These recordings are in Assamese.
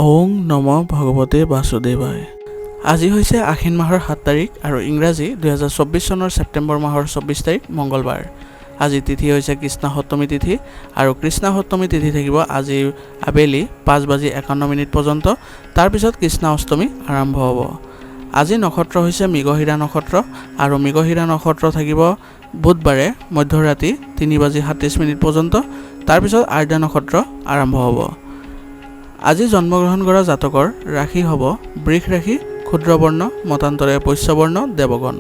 ওং নম ভগৱতে বাসুদেৱায়। আজি হৈছে আশ্বিন মাহৰ 7 তাৰিখ আৰু ইংৰাজী 2024 চনৰ ছেপ্টেম্বৰ মাহৰ 24 তাৰিখ মঙ্গলবাৰ। আজি তিথি হৈছে কৃষ্ণ সপ্তমী তিথি আৰু কৃষ্ণ সপ্তমী তিথি থাকিব আজি আবেলি 5:51 পৰ্যন্ত। তাৰ পিছত কৃষ্ণ অষ্টমী আৰম্ভ হ'ব। আজি নক্ষত্ৰ হৈছে মৃগশিৰা নক্ষত্ৰ আৰু মৃগশিৰা নক্ষত্ৰ থাকিব বুধবাৰে মধ্যৰাতি 3:37 পৰ্যন্ত। তাৰ পিছত আৰ্দ্ৰা নক্ষত্ৰ আৰম্ভ হ'ব। আজি জন্মগ্ৰহণ কৰা জাতকৰ ৰাশি হ'ব বৃষ ৰাশি, ক্ষুদ্ৰবৰ্ণ, মতান্তৰে বৈশ্যবৰ্ণ, দেৱগণ।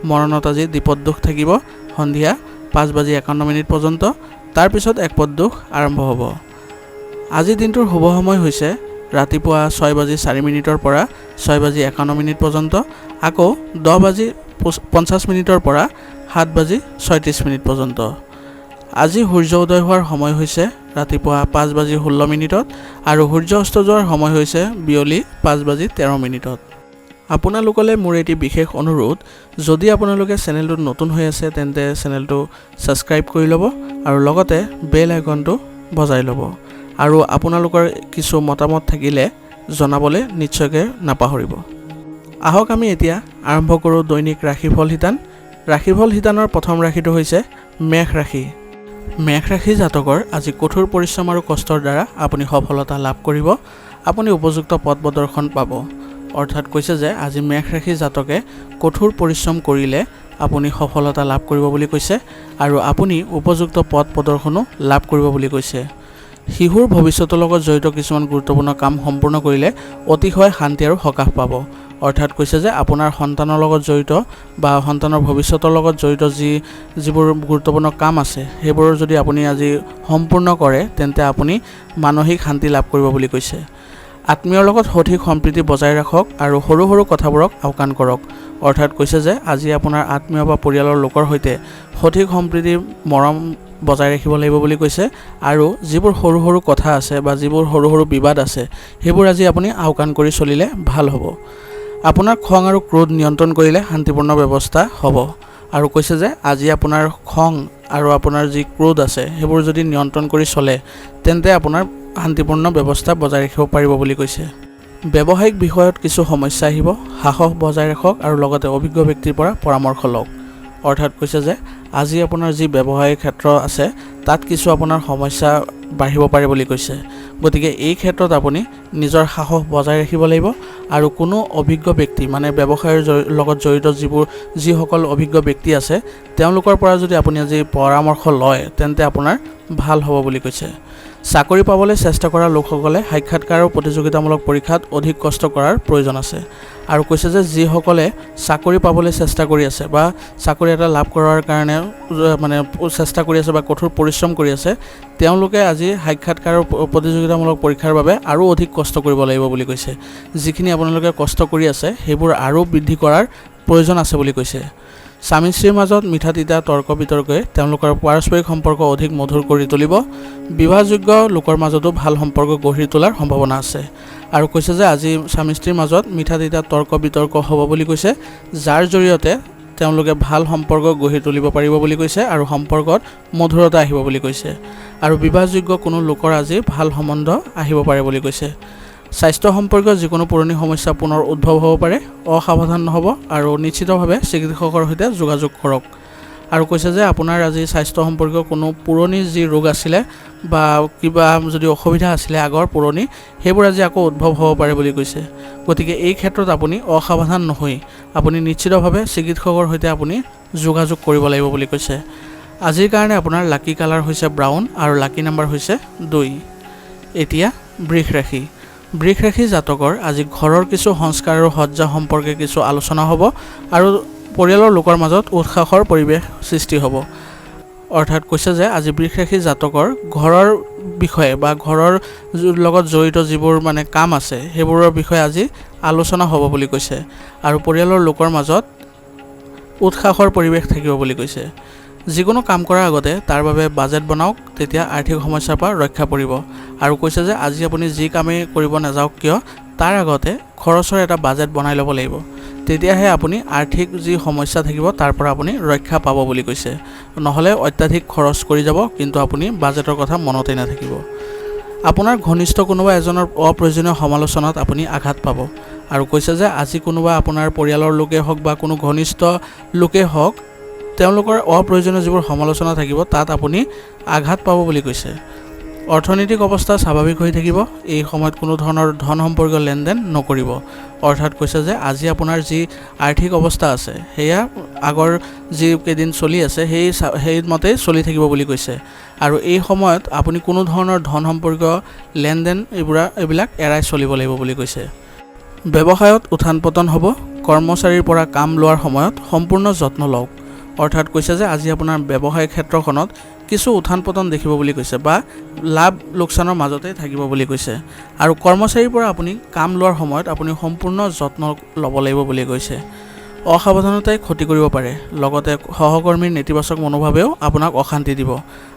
মৰণত আজি দ্বিপদ দোষ থাকিব সন্ধিয়া 5:51 পৰ্যন্ত। তাৰ পিছত একপদ দোষ আৰম্ভ হ'ব। আজি দিনটোৰ শুভ সময় হৈছে ৰাতিপুৱা 6:04 পৰা 6:51 পৰ্যন্ত, আকৌ 10:50 পৰা 7:36 পৰ্যন্ত। আজি সূৰ্য উদয় হোৱাৰ সময় হৈছে ৰাতিপুৱা 5:16 আৰু সূৰ্য অস্ত যোৱাৰ সময় হৈছে বিয়লি 5:13। আপোনালোকলৈ মোৰ এটি বিশেষ অনুৰোধ, যদি আপোনালোকে চেনেলটোত নতুন হৈ আছে তেন্তে চেনেলটো ছাবস্ক্ৰাইব কৰি ল'ব আৰু লগতে বেল আইকনটো বজাই ল'ব আৰু আপোনালোকৰ কিছু মতামত থাকিলে জনাবলৈ নিশ্চয়কৈ নাপাহৰিব। আহক আমি এতিয়া আৰম্ভ কৰোঁ দৈনিক ৰাশিফল শিতান। ৰাশিফল শিতানৰ প্ৰথম ৰাশিটো হৈছে মেষ ৰাশি। মেষ ৰাশি জাতকৰ আজি কঠোৰ পৰিশ্ৰম আৰু কষ্টৰ দ্বাৰা আপুনি সফলতা লাভ কৰিব। আপুনি উপযুক্ত পথ প্ৰদৰ্শন পাব। অৰ্থাৎ কৈছে যে আজি মেষ ৰাশি জাতকে কঠোৰ পৰিশ্ৰম কৰিলে আপুনি সফলতা লাভ কৰিব বুলি কৈছে আৰু আপুনি উপযুক্ত পথ প্ৰদৰ্শনো লাভ কৰিব বুলি কৈছে। শিশুৰ ভৱিষ্যতৰ লগত জড়িত কিছুমান গুৰুত্বপূৰ্ণ কাম সম্পূৰ্ণ কৰিলে অতিশয় শান্তি আৰু সকাহ পাব। অৰ্থাৎ কৈছে যে আপোনাৰ সন্তানৰ লগত জড়িত বা সন্তানৰ ভৱিষ্যতৰ লগত জড়িত যিবোৰ গুৰুত্বপূৰ্ণ কাম আছে সেইবোৰ যদি আপুনি আজি সম্পূৰ্ণ কৰে তেন্তে আপুনি মানসিক শান্তি লাভ কৰিব বুলি কৈছে। আত্মীয়ৰ লগত সঠিক সম্প্ৰীতি বজাই ৰাখক আৰু সৰু সৰু কথাবোৰক আওকাণ কৰক। অৰ্থাৎ কৈছে যে আজি আপোনাৰ আত্মীয় বা পৰিয়ালৰ লোকৰ সৈতে সঠিক সম্প্ৰীতি মৰম বজাই ৰাখিব লাগিব বুলি কৈছে আৰু যিবোৰ সৰু সৰু কথা আছে বা যিবোৰ সৰু সৰু বিবাদ আছে সেইবোৰ আজি আপুনি আওকাণ কৰি চলিলে ভাল হ'ব। আপোনাৰ খং আৰু ক্ৰোধ নিয়ন্ত্ৰণ কৰিলে শান্তিপূৰ্ণ ব্যৱস্থা হ'ব আৰু কৈছে যে আজি আপোনাৰ খং আৰু আপোনাৰ যি ক্ৰোধ আছে সেইবোৰ যদি নিয়ন্ত্ৰণ কৰি চলে তেন্তে আপোনাৰ শান্তিপূৰ্ণ ব্যৱস্থা বজাই ৰাখিব পাৰিব বুলি কৈছে। ব্যৱসায়িক বিষয়ত কিছু সমস্যা আহিব, সাহস বজাই ৰাখক আৰু লগতে অভিজ্ঞ ব্যক্তিৰ পৰা পৰামৰ্শ লওক। অৰ্থাৎ কৈছে যে আজি আপোনাৰ যি ব্যৱসায়িক ক্ষেত্ৰ আছে তাত কিছু আপোনাৰ সমস্যা বাঢ়িব পাৰে বুলি কৈছে। গতিকে এই ক্ষেত্ৰত আপুনি নিজৰ সাহস বজাই ৰাখিব লাগিব আৰু কোনো অভিজ্ঞ ব্যক্তি মানে ব্যৱসায়ৰ লগত জড়িত যিসকল অভিজ্ঞ ব্যক্তি আছে তেওঁলোকৰ পৰা যদি আপুনি আজি পৰামৰ্শ লয় তেন্তে আপোনাৰ ভাল হ'ব বুলি কৈছে। চাকৰি পাবলৈ চেষ্টা কৰা লোকসকলে সাক্ষাৎকাৰ আৰু প্ৰতিযোগিতামূলক পৰীক্ষাত অধিক কষ্ট কৰাৰ প্ৰয়োজন আছে আৰু কৈছে যে যিসকলে চাকৰি পাবলৈ চেষ্টা কৰি আছে বা চাকৰি এটা লাভ কৰাৰ কাৰণে মানে চেষ্টা কৰি আছে বা কঠোৰ পৰিশ্ৰম কৰি আছে তেওঁলোকে আজি সাক্ষাৎকাৰ আৰু প্ৰতিযোগিতামূলক পৰীক্ষাৰ বাবে আৰু অধিক কষ্ট কৰিব লাগিব বুলি কৈছে। যিখিনি আপোনালোকে কষ্ট কৰি আছে সেইবোৰ আৰু বৃদ্ধি কৰাৰ প্ৰয়োজন আছে বুলি কৈছে। স্বামী স্ত্ৰীৰ মাজত মিঠা তিতা তৰ্ক বিতৰ্কই তেওঁলোকৰ পাৰস্পৰিক সম্পৰ্ক অধিক মধুৰ কৰি তুলিব। বিবাহযোগ্য লোকৰ মাজতো ভাল সম্পৰ্ক গঢ়ি তোলাৰ সম্ভাৱনা আছে আৰু কৈছে যে আজি স্বামী স্ত্ৰীৰ মাজত মিঠা তিতা তৰ্ক বিতৰ্ক হ'ব বুলি কৈছে, যাৰ জৰিয়তে তেওঁলোকে ভাল সম্পৰ্ক গঢ়ি তুলিব পাৰিব বুলি কৈছে আৰু সম্পৰ্কত মধুৰতা আহিব বুলি কৈছে আৰু বিবাহযোগ্য কোনো লোকৰ আজি ভাল সম্বন্ধ আহিব পাৰে বুলি কৈছে। স্বাস্থ্য সম্পৰ্কীয় যিকোনো পুৰণি সমস্যা পুনৰ উদ্ভৱ হ'ব পাৰে, অসাৱধান নহ'ব আৰু নিশ্চিতভাৱে চিকিৎসকৰ সৈতে যোগাযোগ কৰক। আৰু কৈছে যে আপোনাৰ আজি স্বাস্থ্য সম্পৰ্কীয় কোনো পুৰণি যি ৰোগ আছিলে বা কিবা যদি অসুবিধা আছিলে আগৰ পুৰণি সেইবোৰ আজি আকৌ উদ্ভৱ হ'ব পাৰে বুলি কৈছে। গতিকে এই ক্ষেত্ৰত আপুনি অসাৱধান নহৈ আপুনি নিশ্চিতভাৱে চিকিৎসকৰ সৈতে আপুনি যোগাযোগ কৰিব লাগিব বুলি কৈছে। আজিৰ কাৰণে আপোনাৰ লাকি কালাৰ হৈছে ব্ৰাউন আৰু লাকি নাম্বাৰ হৈছে 2। এতিয়া বৃষ ৰাশি। বৃষ ৰাশি জাতকৰ আজি ঘৰৰ কিছু সংস্কাৰ আৰু সজ্জা সম্পৰ্কে কিছু আলোচনা হ'ব আৰু পৰিয়ালৰ লোকৰ মাজত উৎসাহৰ পৰিৱেশ সৃষ্টি হ'ব। অৰ্থাৎ কৈছে যে আজি বৃষ ৰাশি জাতকৰ ঘৰৰ বিষয়ে বা ঘৰৰ লগত জড়িত যিবোৰ মানে কাম আছে সেইবোৰৰ বিষয়ে আজি আলোচনা হ'ব বুলি কৈছে আৰু পৰিয়ালৰ লোকৰ মাজত উৎসাহৰ পৰিৱেশ থাকিব বুলি কৈছে। যিকোনো কাম কৰাৰ আগতে তাৰ বাবে বাজেট বনাওক, তেতিয়া আৰ্থিক সমস্যাৰ পৰা ৰক্ষা পৰিব আৰু কৈছে যে আজি আপুনি যি কামেই কৰিব নাযাওক কিয় তাৰ আগতে খৰচৰ এটা বাজেট বনাই ল'ব লাগিব, তেতিয়াহে আপুনি আৰ্থিক যি সমস্যা থাকিব তাৰ পৰা আপুনি ৰক্ষা পাব বুলি কৈছে। নহ'লে অত্যাধিক খৰচ কৰি যাব কিন্তু আপুনি বাজেটৰ কথা মনতেই নাথাকিব। আপোনাৰ ঘনিষ্ঠ কোনোবা এজনৰ অপ্ৰয়োজনীয় সমালোচনাত আপুনি আঘাত পাব আৰু কৈছে যে আজি কোনোবা আপোনাৰ পৰিয়ালৰ লোকেই হওক বা কোনো ঘনিষ্ঠ লোকেই হওক তেওঁলোকৰ অপ্ৰয়োজনীয় যিবোৰ সমালোচনা থাকিব তাত আপুনি আঘাত পাব বুলি কৈছে। অৰ্থনৈতিক অৱস্থা স্বাভাৱিক হৈ থাকিব, এই সময়ত কোনো ধৰণৰ ধন সম্পৰ্কীয় লেনদেন নকৰিব। অৰ্থাৎ কৈছে যে আজি আপোনাৰ যি আৰ্থিক অৱস্থা আছে সেয়া আগৰ যি কেইদিন চলি আছে সেইমতেই চলি থাকিব বুলি কৈছে আৰু এই সময়ত আপুনি কোনো ধৰণৰ ধন সম্পৰ্কীয় লেনদেন এইবিলাক এৰাই চলিব লাগিব বুলি কৈছে। ব্যৱসায়ত উত্থান পতন হ'ব, কৰ্মচাৰীৰ পৰা কাম লোৱাৰ সময়ত সম্পূৰ্ণ যত্ন লওক। অৰ্থাৎ কৈছে যে আজি আপোনাৰ ব্যৱসায়িক ক্ষেত্ৰখনত কিছু উত্থান পতন দেখিব বুলি কৈছে বা লাভ লোকচানৰ মাজতে থাকিব বুলি কৈছে আৰু কৰ্মচাৰীৰ পৰা আপুনি কাম লোৱাৰ সময়ত আপুনি সম্পূৰ্ণ যত্ন ল'ব লাগিব বুলি কৈছে। অসাৱধানতাই ক্ষতি কৰিব পাৰে, লগতে সহকৰ্মীৰ নেতিবাচক মনোভাৱেও আপোনাক অশান্তি দিব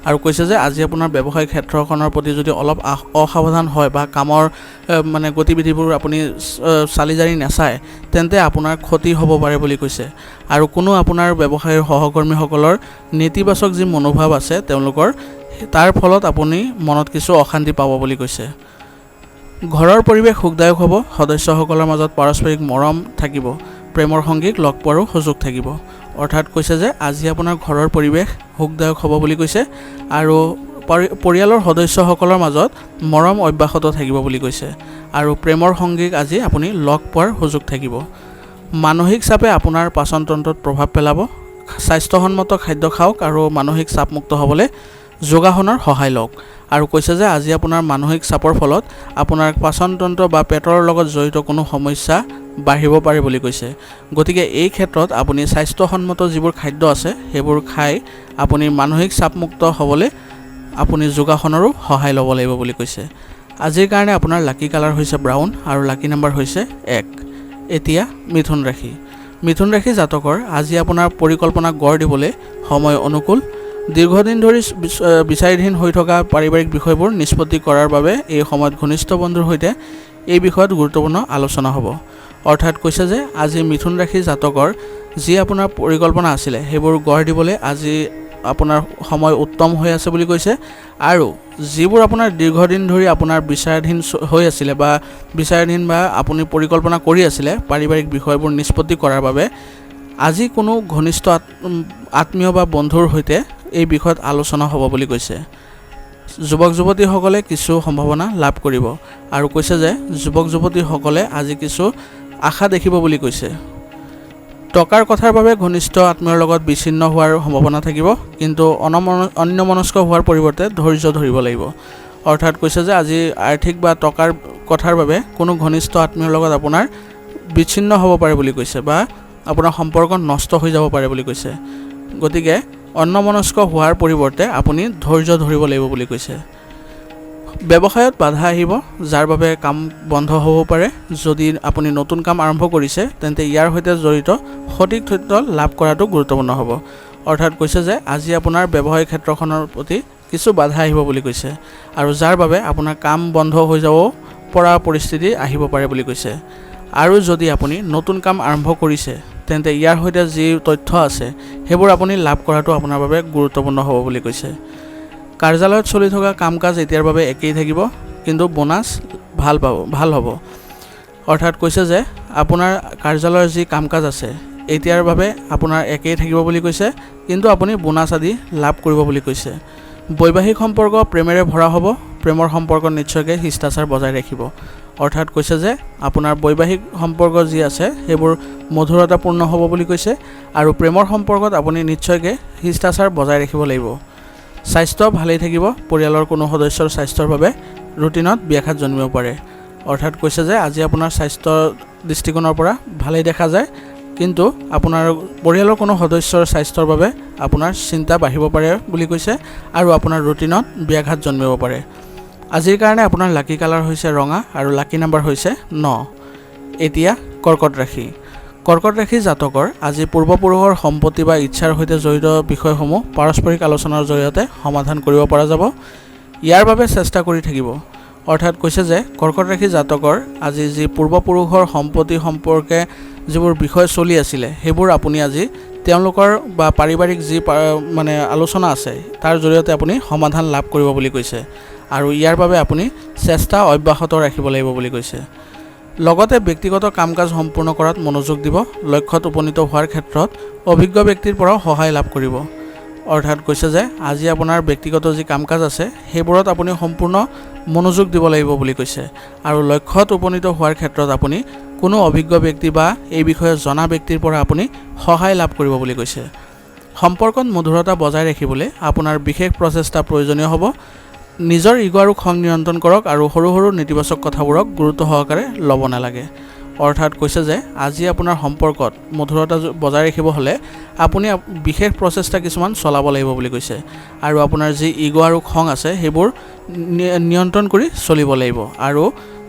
আৰু কৈছে যে আজি আপোনাৰ ব্যৱসায়িক ক্ষেত্ৰখনৰ প্ৰতি যদি অলপ অসাৱধান হয় বা কামৰ গতিবিধিবোৰ আপুনি চালি জাৰি নাচায় তেন্তে আপোনাৰ ক্ষতি হ'ব পাৰে বুলি কৈছে আৰু কোনো আপোনাৰ ব্যৱসায়ৰ সহকৰ্মীসকলৰ নেতিবাচক যি মনোভাৱ আছে তেওঁলোকৰ তাৰ ফলত আপুনি মনত কিছু অশান্তি পাব বুলি কৈছে। ঘৰৰ পৰিৱেশ সুখদায়ক হ'ব, সদস্যসকলৰ মাজত পাৰস্পৰিক মৰম থাকিব, প্ৰেমৰ সংগীক লগ পোৱাৰো সুযোগ থাকিব। অৰ্থাৎ কৈছে যে আজি আপোনাৰ ঘৰৰ পৰিৱেশ সুখদায়ক হ'ব বুলি কৈছে আৰু পৰিয়ালৰ সদস্যসকলৰ মাজত মৰম অব্যাহত থাকিব বুলি কৈছে আৰু প্ৰেমৰ সংগীক আজি আপুনি লগ পোৱাৰ সুযোগ থাকিব। মানসিক চাপে আপোনাৰ পাচনতন্ত্ৰত প্ৰভাৱ পেলাব, স্বাস্থ্যসন্মত খাদ্য খাওক আৰু মানসিক চাপমুক্ত হ'বলৈ যোগাসনৰ সহায় লওক আৰু কৈছে যে আজি আপোনাৰ মানসিক চাপৰ ফলত আপোনাৰ পাচনতন্ত্ৰ বা পেটৰ লগত জড়িত কোনো সমস্যা বাঢ়িব পাৰে বুলি কৈছে। গতিকে এই ক্ষেত্ৰত আপুনি স্বাস্থ্যসন্মত যিবোৰ খাদ্য আছে সেইবোৰ খাই আপুনি মানসিক চাপমুক্ত হ'বলৈ আপুনি যোগাসনৰো সহায় ল'ব লাগিব বুলি কৈছে। আজিৰ কাৰণে আপোনাৰ লাকি কালাৰ হৈছে ব্ৰাউন আৰু লাকি নাম্বাৰ হৈছে 1। এতিয়া মিথুন ৰাশি। মিথুন ৰাশি জাতকৰ আজি আপোনাৰ পৰিকল্পনা গঢ় দিবলৈ সময় অনুকূল। দীৰ্ঘদিন ধৰি বিচাৰাধীন হৈ থকা পাৰিবাৰিক বিষয়বোৰ নিষ্পত্তি কৰাৰ বাবে এই সময়ত ঘনিষ্ঠ বন্ধুৰ সৈতে এই বিষয়ত গুৰুত্বপূৰ্ণ আলোচনা হ'ব। অৰ্থাৎ কৈছে যে আজি মিথুন ৰাশি জাতকৰ যি আপোনাৰ পৰিকল্পনা আছিলে সেইবোৰ গঢ় দিবলৈ আজি আপোনাৰ সময় উত্তম হৈ আছে বুলি কৈছে আৰু যিবোৰ আপোনাৰ দীৰ্ঘদিন ধৰি আপোনাৰ বিচাৰাধীন হৈ আছিলে বা আপুনি পৰিকল্পনা কৰি আছিলে পাৰিবাৰিক বিষয়বোৰ নিষ্পত্তি কৰাৰ বাবে আজি কোনো ঘনিষ্ঠ আত্মীয় বা বন্ধুৰ সৈতে এই বিষয়ত আলোচনা হ'ব বুলি কৈছে। যুৱক যুৱতীসকলে কিছু সম্ভাৱনা লাভ কৰিব আৰু কৈছে যে যুৱক যুৱতীসকলে আজি কিছু আশা দেখিব বুলি কৈছে। টকাৰ কথাৰ বাবে ঘনিষ্ঠ আত্মীয়ৰ লগত বিচ্ছিন্ন হোৱাৰ সম্ভাৱনা থাকিব, কিন্তু অন্যমনস্ক হোৱাৰ পৰিৱৰ্তে ধৈৰ্য ধৰিব লাগিব। অৰ্থাৎ কৈছে যে আজি আৰ্থিক বা টকাৰ কথাৰ বাবে কোনো ঘনিষ্ঠ আত্মীয়ৰ লগত আপোনাৰ বিচ্ছিন্ন হ'ব পাৰে বুলি কৈছে বা আপোনাৰ সম্পৰ্ক নষ্ট হৈ যাব পাৰে বুলি কৈছে। গতিকে অন্যমনস্ক হোৱাৰ পৰিৱৰ্তে আপুনি ধৈৰ্য ধৰিব লাগিব বুলি কৈছে। ব্যৱসায়ত বাধা আহিব, যাৰ বাবে কাম বন্ধ হ'ব পাৰে। যদি আপুনি নতুন কাম আৰম্ভ কৰিছে তেন্তে ইয়াৰ সৈতে জড়িত সঠিক তথ্য লাভ কৰাটো গুৰুত্বপূৰ্ণ হ'ব। অৰ্থাৎ কৈছে যে আজি আপোনাৰ ব্যৱসায়িক ক্ষেত্ৰখনৰ প্ৰতি কিছু বাধা আহিব বুলি কৈছে আৰু যাৰ বাবে আপোনাৰ কাম বন্ধ হৈ যাব পৰা পৰিস্থিতি আহিব পাৰে বুলি কৈছে। আৰু যদি আপুনি নতুন কাম আৰম্ভ কৰিছে তেন্তে ইয়াৰ সৈতে যি তথ্য আছে সেইবোৰ আপুনি লাভ কৰাটো আপোনাৰ বাবে গুৰুত্বপূৰ্ণ হ'ব বুলি কৈছে। কাৰ্যালয়ত চলি থকা কাম কাজ এতিয়াৰ বাবে একেই থাকিব, কিন্তু বোনাছ ভাল হ'ব। অৰ্থাৎ কৈছে যে আপোনাৰ কাৰ্যালয়ৰ যি কাম কাজ আছে এতিয়াৰ বাবে আপোনাৰ একেই থাকিব বুলি কৈছে, কিন্তু আপুনি বোনাছ আদি লাভ কৰিব বুলি কৈছে। বৈবাহিক সম্পৰ্ক প্ৰেমেৰে ভৰা হ'ব, প্ৰেমৰ সম্পৰ্ক নিশ্চয়কৈ শিষ্টাচাৰ বজাই ৰাখিব। অৰ্থাৎ কৈছে যে আপোনাৰ বৈবাহিক সম্পৰ্ক যি আছে সেইবোৰ মধুৰতাপূৰ্ণ হ'ব বুলি কৈছে আৰু প্ৰেমৰ সম্পৰ্কত আপুনি নিশ্চয়কৈ শিষ্টাচাৰ বজাই ৰাখিব লাগিব। স্বাস্থ্য ভালেই থাকিব, পৰিয়ালৰ কোনো সদস্যৰ স্বাস্থ্যৰ বাবে ৰুটিনত ব্যাঘাত জন্মিব পাৰে। অৰ্থাৎ কৈছে যে আজি আপোনাৰ স্বাস্থ্য দৃষ্টিকোণৰ পৰা ভালেই দেখা যায়, কিন্তু আপোনাৰ পৰিয়ালৰ কোনো সদস্যৰ স্বাস্থ্যৰ বাবে আপোনাৰ চিন্তা বাঢ়িব পাৰে বুলি কৈছে আৰু আপোনাৰ ৰুটিনত ব্যাঘাত জন্মিব পাৰে। আজিৰ কাৰণে আপোনাৰ লাকি কালাৰ হৈছে ৰঙা আৰু লাকি নাম্বাৰ হৈছে 9। এতিয়া কৰ্কট ৰাশি। কৰ্কট ৰাশি জাতকৰ আজি পূৰ্বপুৰুষৰ সম্পত্তি বা ইচ্ছাৰ সৈতে জড়িত বিষয়সমূহ পাৰস্পৰিক আলোচনাৰ জৰিয়তে সমাধান কৰিব পৰা যাব। ইয়াৰ বাবে চেষ্টা কৰি থাকিব। অৰ্থাৎ কৈছে যে কৰ্কট ৰাশি জাতকৰ আজি যি পূৰ্বপুৰুষৰ সম্পত্তি সম্পৰ্কে যিবোৰ বিষয় চলি আছিলে সেইবোৰ আপুনি আজি তেওঁলোকৰ বা পাৰিবাৰিক যি আলোচনা আছে তাৰ জৰিয়তে আপুনি সমাধান লাভ কৰিব বুলি কৈছে আৰু ইয়াৰ বাবে আপুনি চেষ্টা অব্যাহত ৰাখিব লাগিব বুলি কৈছে। লগতে ব্যক্তিগত কাম কাজ সম্পূৰ্ণ কৰাত মনোযোগ দিব, লক্ষ্যত উপনীত হোৱাৰ ক্ষেত্ৰত অভিজ্ঞ ব্যক্তিৰ পৰাও সহায় লাভ কৰিব। অৰ্থাৎ কৈছে যে আজি আপোনাৰ ব্যক্তিগত যি কাম কাজ আছে সেইবোৰত আপুনি সম্পূৰ্ণ মনোযোগ দিব লাগিব বুলি কৈছে, আৰু লক্ষ্যত উপনীত হোৱাৰ ক্ষেত্ৰত আপুনি কোনো অভিজ্ঞ ব্যক্তি বা এই বিষয়ে জনা ব্যক্তিৰ পৰা আপুনি সহায় লাভ কৰিব বুলি কৈছে। সম্পৰ্কত মধুৰতা বজাই ৰাখিবলৈ আপোনাৰ বিশেষ প্ৰচেষ্টা প্ৰয়োজনীয় হ'ব। নিজৰ ইগ' আৰু খং নিয়ন্ত্ৰণ কৰক আৰু সৰু সৰু নেতিবাচক কথাবোৰক গুৰুত্ব সহকাৰে ল'ব নালাগে। অৰ্থাৎ কৈছে যে আজি আপোনাৰ সম্পৰ্কত মধুৰতা বজাই ৰাখিব হ'লে আপুনি বিশেষ প্ৰচেষ্টা কিছুমান চলাব লাগিব বুলি কৈছে, আৰু আপোনাৰ যি ইগ' আৰু খং আছে সেইবোৰ নিয়ন্ত্ৰণ কৰি চলিব লাগিব, আৰু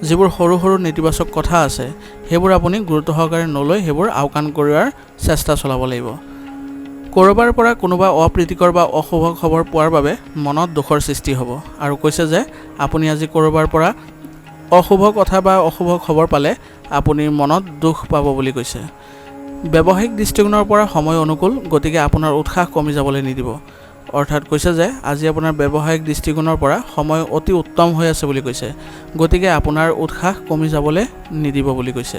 যিবোৰ সৰু সৰু নেতিবাচক কথা আছে সেইবোৰ আপুনি গুৰুত্ব সহকাৰে নলৈ সেইবোৰ আওকাণ কৰাৰ চেষ্টা চলাব লাগিব। ক'ৰবাৰ পৰা কোনোবা অপ্ৰীতিকৰ বা অশুভ খবৰ পোৱাৰ বাবে মনত দুখৰ সৃষ্টি হ'ব, আৰু কৈছে যে আপুনি আজি ক'ৰবাৰ পৰা অশুভ কথা বা অশুভ খবৰ পালে আপুনি মনত দুখ পাব বুলি কৈছে। ব্যৱসায়িক দৃষ্টিকোণৰ পৰা সময় অনুকূল, গতিকে আপোনাৰ উৎসাহ কমি যাবলৈ নিদিব। অৰ্থাৎ কৈছে যে আজি আপোনাৰ ব্যৱসায়িক দৃষ্টিকোণৰ পৰা সময় অতি উত্তম হৈ আছে বুলি কৈছে, গতিকে আপোনাৰ উৎসাহ কমি যাবলৈ নিদিব বুলি কৈছে।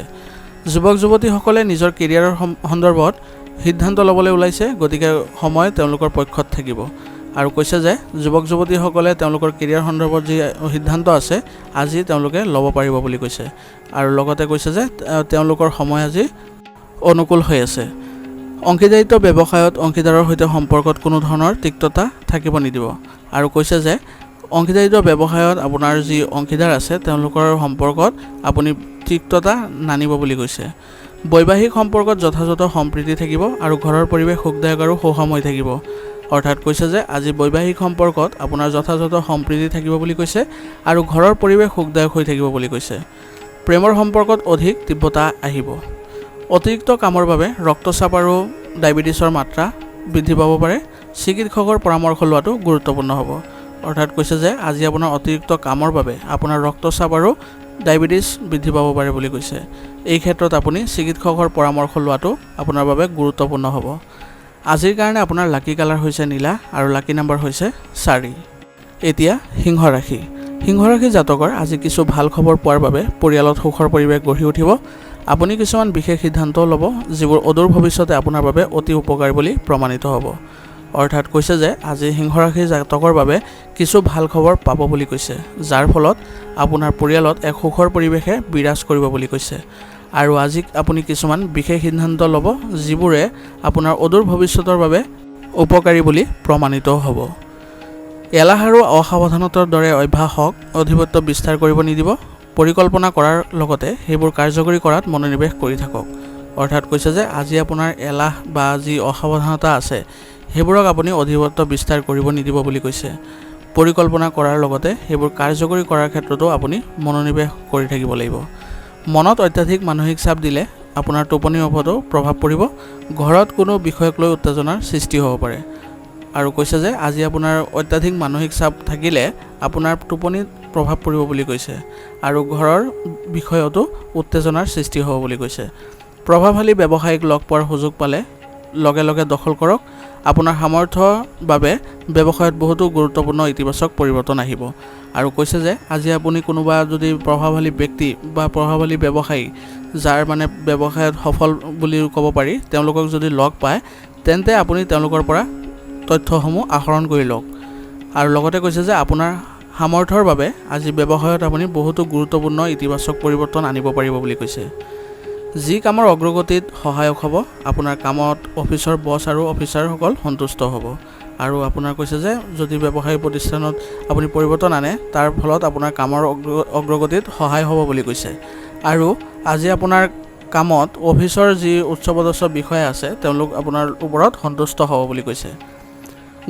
যুৱক যুৱতীসকলে নিজৰ কেৰিয়াৰৰ সন্দৰ্ভত সিদ্ধান্ত ল'বলৈ ওলাইছে, গতিকে সময় তেওঁলোকৰ পক্ষত থাকিব, আৰু কৈছে যে যুৱক যুৱতীসকলে তেওঁলোকৰ কেৰিয়াৰ সন্দৰ্ভত যি সিদ্ধান্ত আছে আজি তেওঁলোকে ল'ব পাৰিব বুলি কৈছে, আৰু লগতে কৈছে যে তেওঁলোকৰ সময় আজি অনুকূল হৈ আছে। অংশীদাৰিত্ব ব্যৱসায়ত অংশীদাৰৰ সৈতে সম্পৰ্কত কোনো ধৰণৰ তিক্ততা থাকিব নিদিব, আৰু কৈছে যে অংশীদাৰিত্ব ব্যৱসায়ত আপোনাৰ যি অংশীদাৰ আছে তেওঁলোকৰ সম্পৰ্কত আপুনি তিক্ততা নানিব বুলি কৈছে। বৈবাহিক সম্পৰ্কত যথাযথ সম্প্ৰীতি থাকিব আৰু ঘৰৰ পৰিৱেশ সুখদায়ক আৰু সুষম থাকিব। অৰ্থাৎ কৈছে যে আজি বৈবাহিক সম্পৰ্কত আপোনাৰ যথাযথ সম্প্ৰীতি থাকিব বুলি কৈছে, আৰু ঘৰৰ পৰিৱেশ সুখদায়ক হৈ থাকিব বুলি কৈছে। প্ৰেমৰ সম্পৰ্কত অধিক তীব্ৰতা আহিব। অতিৰিক্ত কামৰ বাবে ৰক্তচাপ আৰু ডায়েবেটিছৰ মাত্ৰা বৃদ্ধি পাব পাৰে, চিকিৎসকৰ পৰামৰ্শ লোৱাটো গুৰুত্বপূৰ্ণ হ'ব। অৰ্থাৎ কৈছে যে আজি আপোনাৰ অতিৰিক্ত কামৰ বাবে আপোনাৰ ৰক্তচাপ আৰু ডায়েবেটিছ বৃদ্ধি পাব পাৰে বুলি কৈছে। এই ক্ষেত্ৰত আপুনি চিকিৎসকৰ পৰামৰ্শ লোৱাটো আপোনাৰ বাবে গুৰুত্বপূৰ্ণ হ'ব। আজিৰ কাৰণে আপোনাৰ লাকি কালাৰ হৈছে নীলা আৰু লাকি নাম্বাৰ হৈছে 4। এতিয়া সিংহ ৰাশি। সিংহ ৰাশি জাতকৰ আজি কিছু ভাল খবৰ পোৱাৰ বাবে পৰিয়ালত সুখৰ পৰিৱেশ গঢ়ি উঠিব। আপুনি কিছুমান বিশেষ সিদ্ধান্তও ল'ব যিবোৰ অদূৰ ভৱিষ্যতে আপোনাৰ বাবে অতি উপকাৰী বুলি প্ৰমাণিত হ'ব। অৰ্থাৎ কৈছে যে আজি সিংহ ৰাশি জাতকৰ বাবে কিছু ভাল খবৰ পাব বুলি কৈছে, যাৰ ফলত আপোনাৰ পৰিয়ালত এক সুখৰ পৰিৱেশে বিৰাজ কৰিব বুলি কৈছে, আৰু আজি আপুনি কিছুমান বিশেষ সিদ্ধান্ত ল'ব যিবোৰে আপোনাৰ অদূৰ ভৱিষ্যতৰ বাবে উপকাৰী বুলি প্ৰমাণিত হ'ব। এলাহ আৰু অসাৱধানতাৰ দৰে অভ্যাসক অধিপত্য বিস্তাৰ কৰিব নিদিব। পৰিকল্পনা কৰাৰ লগতে সেইবোৰ কাৰ্যকৰী কৰাত মনোনিৱেশ কৰি থাকক। অৰ্থাৎ কৈছে যে আজি আপোনাৰ এলাহ বা যি অসাৱধানতা আছে সেইবোৰক আপুনি অধিপত্য বিস্তাৰ কৰিব নিদিব বুলি কৈছে। পৰিকল্পনা কৰাৰ লগতে সেইবোৰ কাৰ্যকৰী কৰাৰ ক্ষেত্ৰতো আপুনি মনোনিৱেশ কৰি থাকিব লাগিব। মনত অত্যাধিক মানসিক চাপ দিলে আপোনাৰ টোপনিৰ ওপৰতো প্ৰভাৱ পৰিব। ঘৰত কোনো বিষয়ক লৈ উত্তেজনাৰ সৃষ্টি হ'ব পাৰে, আৰু কৈছে যে আজি আপোনাৰ অত্যাধিক মানসিক চাপ থাকিলে আপোনাৰ টোপনিত প্ৰভাৱ পৰিব বুলি কৈছে, আৰু ঘৰৰ বিষয়তো উত্তেজনাৰ সৃষ্টি হ'ব বুলি কৈছে। প্ৰভাৱশালী ব্যৱসায়িক লগ পোৱাৰ সুযোগ পালে লগে লগে দখল কৰক। আপোনাৰ সামৰ্থ্যৰ বাবে ব্যৱসায়ত বহুতো গুৰুত্বপূৰ্ণ ইতিবাচক পৰিৱৰ্তন আহিব, আৰু কৈছে যে আজি আপুনি কোনোবা যদি প্ৰভাৱশালী ব্যক্তি বা প্ৰভাৱশালী ব্যৱসায়ী যাৰ মানে ব্যৱসায়ত সফল বুলি ক'ব পাৰি তেওঁলোকক যদি লগ পায় তেন্তে আপুনি তেওঁলোকৰ পৰা তথ্যসমূহ আহৰণ কৰি লওক। আৰু লগতে কৈছে যে আপোনাৰ সামৰ্থ্যৰ বাবে আজি ব্যৱসায়ত আপুনি বহুতো গুৰুত্বপূৰ্ণ ইতিবাচক পৰিৱৰ্তন আনিব পাৰিব বুলি কৈছে। যি কামৰ অগ্ৰগতিত সহায়ক হ'ব, আপোনাৰ কামত অফিচৰ বছ আৰু অফিচাৰসকল সন্তুষ্ট হ'ব, আৰু আপোনাৰ কৈছে যে যদি ব্যৱসায়িক প্ৰতিষ্ঠানত আপুনি পৰিৱৰ্তন আনে তাৰ ফলত আপোনাৰ কামৰ অগ্ৰগতিত সহায় হ'ব বুলি কৈছে। আৰু আজি আপোনাৰ কামত অফিচৰ যি উচ্চপদস্থ বিষয়া আছে তেওঁলোক আপোনাৰ ওপৰত সন্তুষ্ট হ'ব বুলি কৈছে।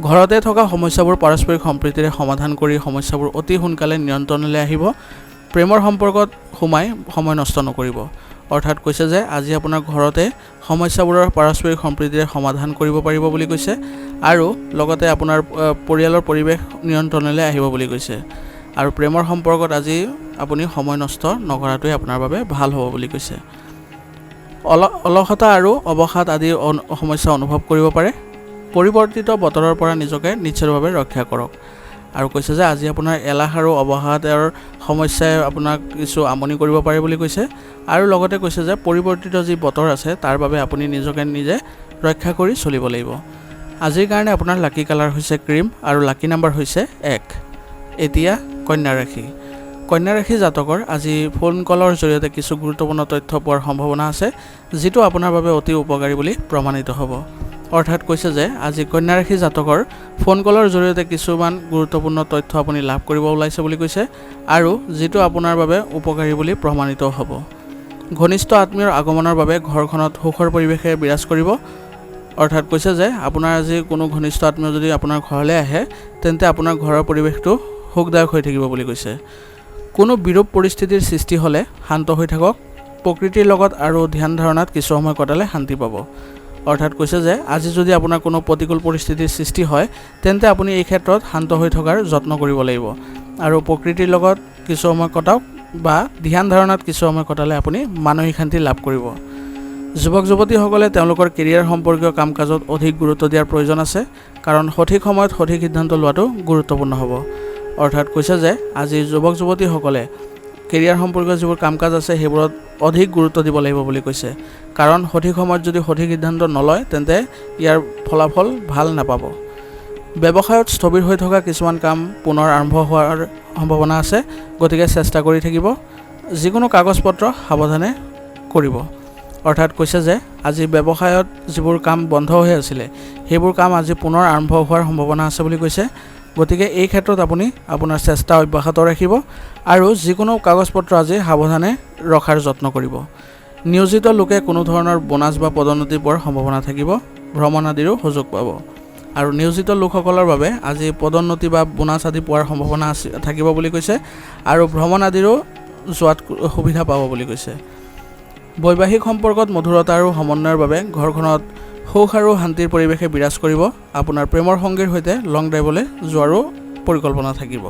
ঘৰতে থকা সমস্যাবোৰ পাৰস্পৰিক সম্প্ৰীতিৰে সমাধান কৰি সমস্যাবোৰ অতি সোনকালে নিয়ন্ত্ৰণলৈ আহিব। প্ৰেমৰ সম্পৰ্কত সোমাই সময় নষ্ট নকৰিব। অৰ্থাৎ কৈছে যে আজি আপোনাৰ ঘৰতে সমস্যাবোৰৰ পাৰস্পৰিক সম্প্ৰীতিৰে সমাধান কৰিব পাৰিব বুলি কৈছে, আৰু লগতে আপোনাৰ পৰিয়ালৰ পৰিৱেশ নিয়ন্ত্ৰণলৈ আহিব বুলি কৈছে, আৰু প্ৰেমৰ সম্পৰ্কত আজি আপুনি সময় নষ্ট নকৰাটোৱে আপোনাৰ বাবে ভাল হ'ব বুলি কৈছে। অলসতা আৰু অৱসাদ আদি সমস্যা অনুভৱ কৰিব পাৰে। পৰিৱৰ্তিত বতৰৰ পৰা নিজকে নিশ্চিতভাৱে ৰক্ষা কৰক। আৰু কৈছে যে আজি আপোনাৰ এলাহ আৰু অৱসাদৰ সমস্যাই আপোনাক কিছু আমনি কৰিব পাৰে বুলি কৈছে আৰু লগতে কৈছে যে পৰিৱৰ্তিত যি বতৰ আছে তাৰ বাবে আপুনি নিজকে নিজে ৰক্ষা কৰি চলিব লাগিব। আজিৰ কাৰণে আপোনাৰ লাকি কালাৰ হৈছে ক্ৰীম আৰু লাকি নাম্বাৰ হৈছে 1। এতিয়া কন্যা ৰাশি। কন্যা ৰাশি জাতকৰ আজি ফোন কলৰ জৰিয়তে কিছু গুৰুত্বপূৰ্ণ তথ্য পোৱাৰ সম্ভাৱনা আছে, যিটো আপোনাৰ বাবে অতি উপকাৰী বুলি প্ৰমাণিত হ'ব। অৰ্থাৎ কৈছে যে আজি কন্যা ৰাশি জাতকৰ ফোন কলৰ জৰিয়তে কিছুমান গুৰুত্বপূৰ্ণ তথ্য আপুনি লাভ কৰিব ওলাইছে বুলি কৈছে আৰু যিটো আপোনাৰ বাবে উপকাৰী বুলি প্ৰমাণিত হ'ব। ঘনিষ্ঠ আত্মীয়ৰ আগমনৰ বাবে ঘৰখনত সুখৰ পৰিৱেশে বিৰাজ কৰিব। অৰ্থাৎ কৈছে যে আপোনাৰ আজি কোনো ঘনিষ্ঠ আত্মীয় যদি আপোনাৰ ঘৰলৈ আহে তেন্তে আপোনাৰ ঘৰৰ পৰিৱেশটো সুখদায়ক হৈ থাকিব বুলি কৈছে। কোনো বিৰূপ পৰিস্থিতিৰ সৃষ্টি হ'লে শান্ত হৈ থাকক। প্ৰকৃতিৰ লগত আৰু ধ্যান ধাৰণাত কিছু সময় কটালে শান্তি পাব। অৰ্থাৎ কৈছে যে আজি যদি আপোনাৰ কোনো প্ৰতিকূল পৰিস্থিতিৰ সৃষ্টি হয় তেন্তে আপুনি এই ক্ষেত্ৰত শান্ত হৈ থকাৰ যত্ন কৰিব লাগিব আৰু প্ৰকৃতিৰ লগত কিছু সময় কটাওক বা ধ্যান ধাৰণাত কিছু সময় কটালে আপুনি মানসিক শান্তি লাভ কৰিব। যুৱক যুৱতীসকলে তেওঁলোকৰ কেৰিয়াৰ সম্পৰ্কীয় কাম কাজত অধিক গুৰুত্ব দিয়াৰ প্ৰয়োজন আছে, কাৰণ সঠিক সময়ত সঠিক সিদ্ধান্ত লোৱাটো গুৰুত্বপূৰ্ণ হ'ব। অৰ্থাৎ কৈছে যে আজি যুৱক যুৱতীসকলে কেৰিয়াৰ সম্পৰ্কীয় যিবোৰ কাম কাজ আছে সেইবোৰত অধিক গুৰুত্ব দিব লাগিব বুলি কৈছে, কাৰণ সঠিক সময়ত যদি সঠিক সিদ্ধান্ত নলয় তেন্তে ইয়াৰ ফলাফল ভাল নাপাব। ব্যৱসায়ত স্থবিৰ হৈ থকা কিছুমান কাম পুনৰ আৰম্ভ হোৱাৰ সম্ভাৱনা আছে, গতিকে চেষ্টা কৰি থাকিব। যিকোনো কাগজ পত্ৰ সাৱধানে কৰিব। অৰ্থাৎ কৈছে যে আজি ব্যৱসায়ত যিবোৰ কাম বন্ধ হৈ আছিলে সেইবোৰ কাম আজি পুনৰ আৰম্ভ হোৱাৰ সম্ভাৱনা আছে বুলি কৈছে, গতিকে এই ক্ষেত্ৰত আপুনি আপোনাৰ চেষ্টা অব্যাহত ৰাখিব আৰু যিকোনো কাগজ পত্ৰ আজি সাৱধানে ৰখাৰ যত্ন কৰিব। নিয়োজিত লোকে কোনো ধৰণৰ বোনাছ বা পদোন্নতি পোৱাৰ সম্ভাৱনা থাকিব। ভ্ৰমণ আদিৰো সুযোগ পাব আৰু নিয়োজিত লোকসকলৰ বাবে আজি পদোন্নতি বা বোনাছ আদি পোৱাৰ সম্ভাৱনা থাকিব বুলি কৈছে আৰু ভ্ৰমণ আদিৰো যোৱাত সুবিধা পাব বুলি কৈছে। বৈবাহিক সম্পৰ্কত মধুৰতা আৰু সমন্বয়ৰ বাবে ঘৰখনত সুখ আৰু শান্তিৰ পৰিৱেশে বিৰাজ কৰিব। আপোনাৰ প্ৰেমৰ সংগীৰ সৈতে লং ড্ৰাইভলৈ যোৱাৰো পৰিকল্পনা থাকিব।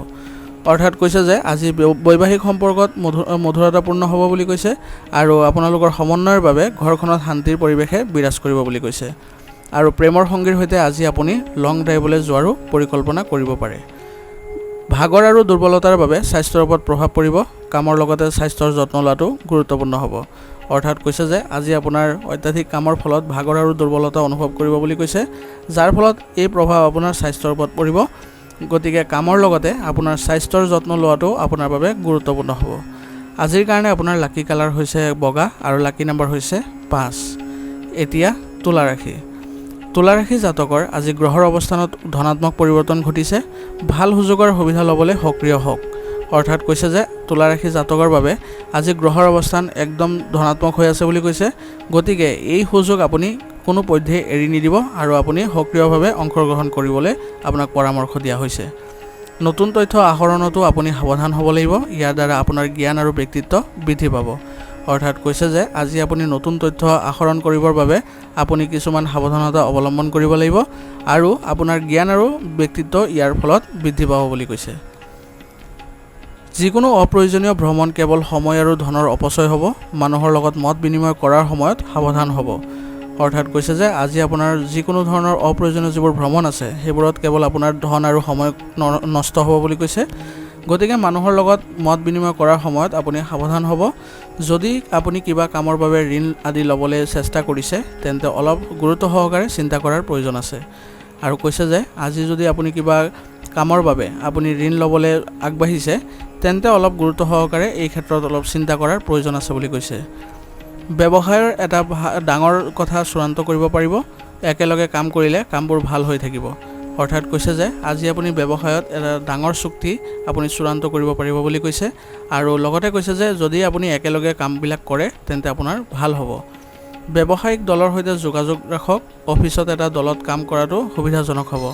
অৰ্থাৎ কৈছে যে আজি বৈবাহিক সম্পৰ্কত মধুৰতাপূৰ্ণ হ'ব বুলি কৈছে আৰু আপোনালোকৰ সমন্বয়ৰ বাবে ঘৰখনত শান্তিৰ পৰিৱেশে বিৰাজ কৰিব বুলি কৈছে আৰু প্ৰেমৰ সংগীৰ সৈতে আজি আপুনি লং ড্ৰাইভলৈ যোৱাৰো পৰিকল্পনা কৰিব পাৰে। ভাগৰ আৰু দুৰ্বলতাৰ বাবে স্বাস্থ্যৰ ওপৰত প্ৰভাৱ পৰিব। কামৰ লগতে স্বাস্থ্যৰ যত্ন লোৱাটো গুৰুত্বপূৰ্ণ হ'ব। অৰ্থাৎ কৈছে যে আজি আপোনাৰ অত্যাধিক কামৰ ফলত ভাগৰ আৰু দুৰ্বলতা অনুভৱ কৰিব বুলি কৈছে, যাৰ ফলত এই প্ৰভাৱ আপোনাৰ স্বাস্থ্যৰ ওপৰত পৰিব। গতিকে কামৰ লগতে আপোনাৰ স্বাস্থ্যৰ যত্ন লোৱাটো আপোনাৰ বাবে গুৰুত্বপূৰ্ণ হ'ব। আজিৰ কাৰণে আপোনাৰ লাকি কালাৰ হৈছে বগা আৰু লাকি নাম্বাৰ হৈছে 5। এতিয়া তুলা ৰাশি। তুলা ৰাশি জাতকৰ আজি গ্ৰহৰ অৱস্থানত ধনাত্মক পৰিৱৰ্তন ঘটিছে। ভাল সুযোগৰ সুবিধা ল'বলৈ সক্ৰিয় হওক। অৰ্থাৎ কৈছে যে তুলা ৰাশি জাতকৰ বাবে আজি গ্ৰহৰ অৱস্থান একদম ধনাত্মক হৈ আছে বুলি কৈছে, গতিকে এই সুযোগ আপুনি কোনো পধ্যে এৰি নিদিব আৰু আপুনি সক্ৰিয়ভাৱে অংশগ্ৰহণ কৰিবলৈ আপোনাক পৰামৰ্শ দিয়া হৈছে। নতুন তথ্য আহৰণতো আপুনি সাৱধান হ'ব লাগিব। ইয়াৰ দ্বাৰা আপোনাৰ জ্ঞান আৰু ব্যক্তিত্ব বৃদ্ধি পাব। অৰ্থাৎ কৈছে যে আজি আপুনি নতুন তথ্য আহৰণ কৰিবৰ বাবে আপুনি কিছুমান সাৱধানতা অৱলম্বন কৰিব লাগিব আৰু আপোনাৰ জ্ঞান আৰু ব্যক্তিত্ব ইয়াৰ ফলত বৃদ্ধি পাব বুলি কৈছে। যিকোনো অপ্ৰয়োজনীয় ভ্ৰমণ কেৱল সময় আৰু ধনৰ অপচয় হ'ব। মানুহৰ লগত মত বিনিময় কৰাৰ সময়ত সাৱধান হ'ব। অৰ্থাৎ কৈছে যে আজি আপোনাৰ যিকোনো ধৰণৰ অপ্ৰয়োজনীয় যিবোৰ ভ্ৰমণ আছে সেইবোৰত কেৱল আপোনাৰ ধন আৰু সময় নষ্ট হ'ব বুলি কৈছে, গতিকে মানুহৰ লগত মত বিনিময় কৰাৰ সময়ত আপুনি সাৱধান হ'ব। যদি আপুনি কিবা কামৰ বাবে ঋণ আদি ল'বলৈ চেষ্টা কৰিছে তেন্তে অলপ গুৰুত্ব সহকাৰে চিন্তা কৰাৰ প্ৰয়োজন আছে আৰু কৈছে যে আজি যদি আপুনি কিবা কামৰ বাবে আপুনি ঋণ ল'বলৈ আগবাঢ়িছে তেন্তে অলপ গুৰুত্ব সহকাৰে এই ক্ষেত্ৰত অলপ চিন্তা কৰাৰ প্ৰয়োজন আছে বুলি কৈছে। ব্যৱসায়ৰ এটা ডাঙৰ কথা চূড়ান্ত কৰিব পাৰিব। একেলগে কাম কৰিলে কামবোৰ ভাল হৈ থাকিব। অৰ্থাৎ কৈছে যে আজি আপুনি ব্যৱসায়ত এটা ডাঙৰ চুক্তি আপুনি চূড়ান্ত কৰিব পাৰিব বুলি কৈছে আৰু লগতে কৈছে যে যদি আপুনি একেলগে কামবিলাক কৰে তেন্তে আপোনাৰ ভাল হ'ব। ব্যৱসায়িক দলৰ সৈতে যোগাযোগ ৰাখক। অফিচত এটা দলত কাম কৰাটো সুবিধাজনক হ'ব।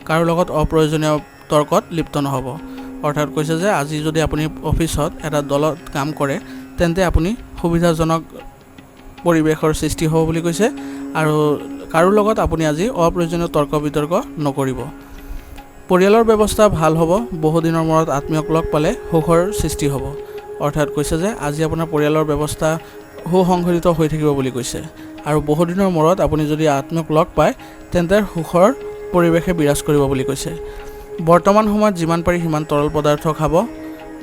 কাৰো লগত অপ্ৰয়োজনীয় তৰ্কত লিপ্ত নহ'ব। অৰ্থাৎ কৈছে যে আজি যদি আপুনি অফিচত এটা দলত কাম কৰে তেন্তে আপুনি সুবিধাজনক পৰিৱেশৰ সৃষ্টি হ'ব বুলি কৈছে আৰু কাৰো লগত আপুনি আজি অপ্ৰয়োজনীয় তৰ্ক বিতৰ্ক নকৰিব। পৰিয়ালৰ ব্যৱস্থা ভাল হ'ব। বহুদিনৰ মূৰত আত্মীয়ক লগ পালে সুখৰ সৃষ্টি হ'ব। অৰ্থাৎ কৈছে যে আজি আপোনাৰ পৰিয়ালৰ ব্যৱস্থা সুসংগঠিত হৈ থাকিব বুলি কৈছে আৰু বহুদিনৰ মূৰত আপুনি যদি আত্মীয়ক লগ পায় তেন্তে সুখৰ পৰিৱেশে বিৰাজ কৰিব বুলি কৈছে। বৰ্তমান সময়ত যিমান পাৰি সিমান তৰল পদাৰ্থ খাব।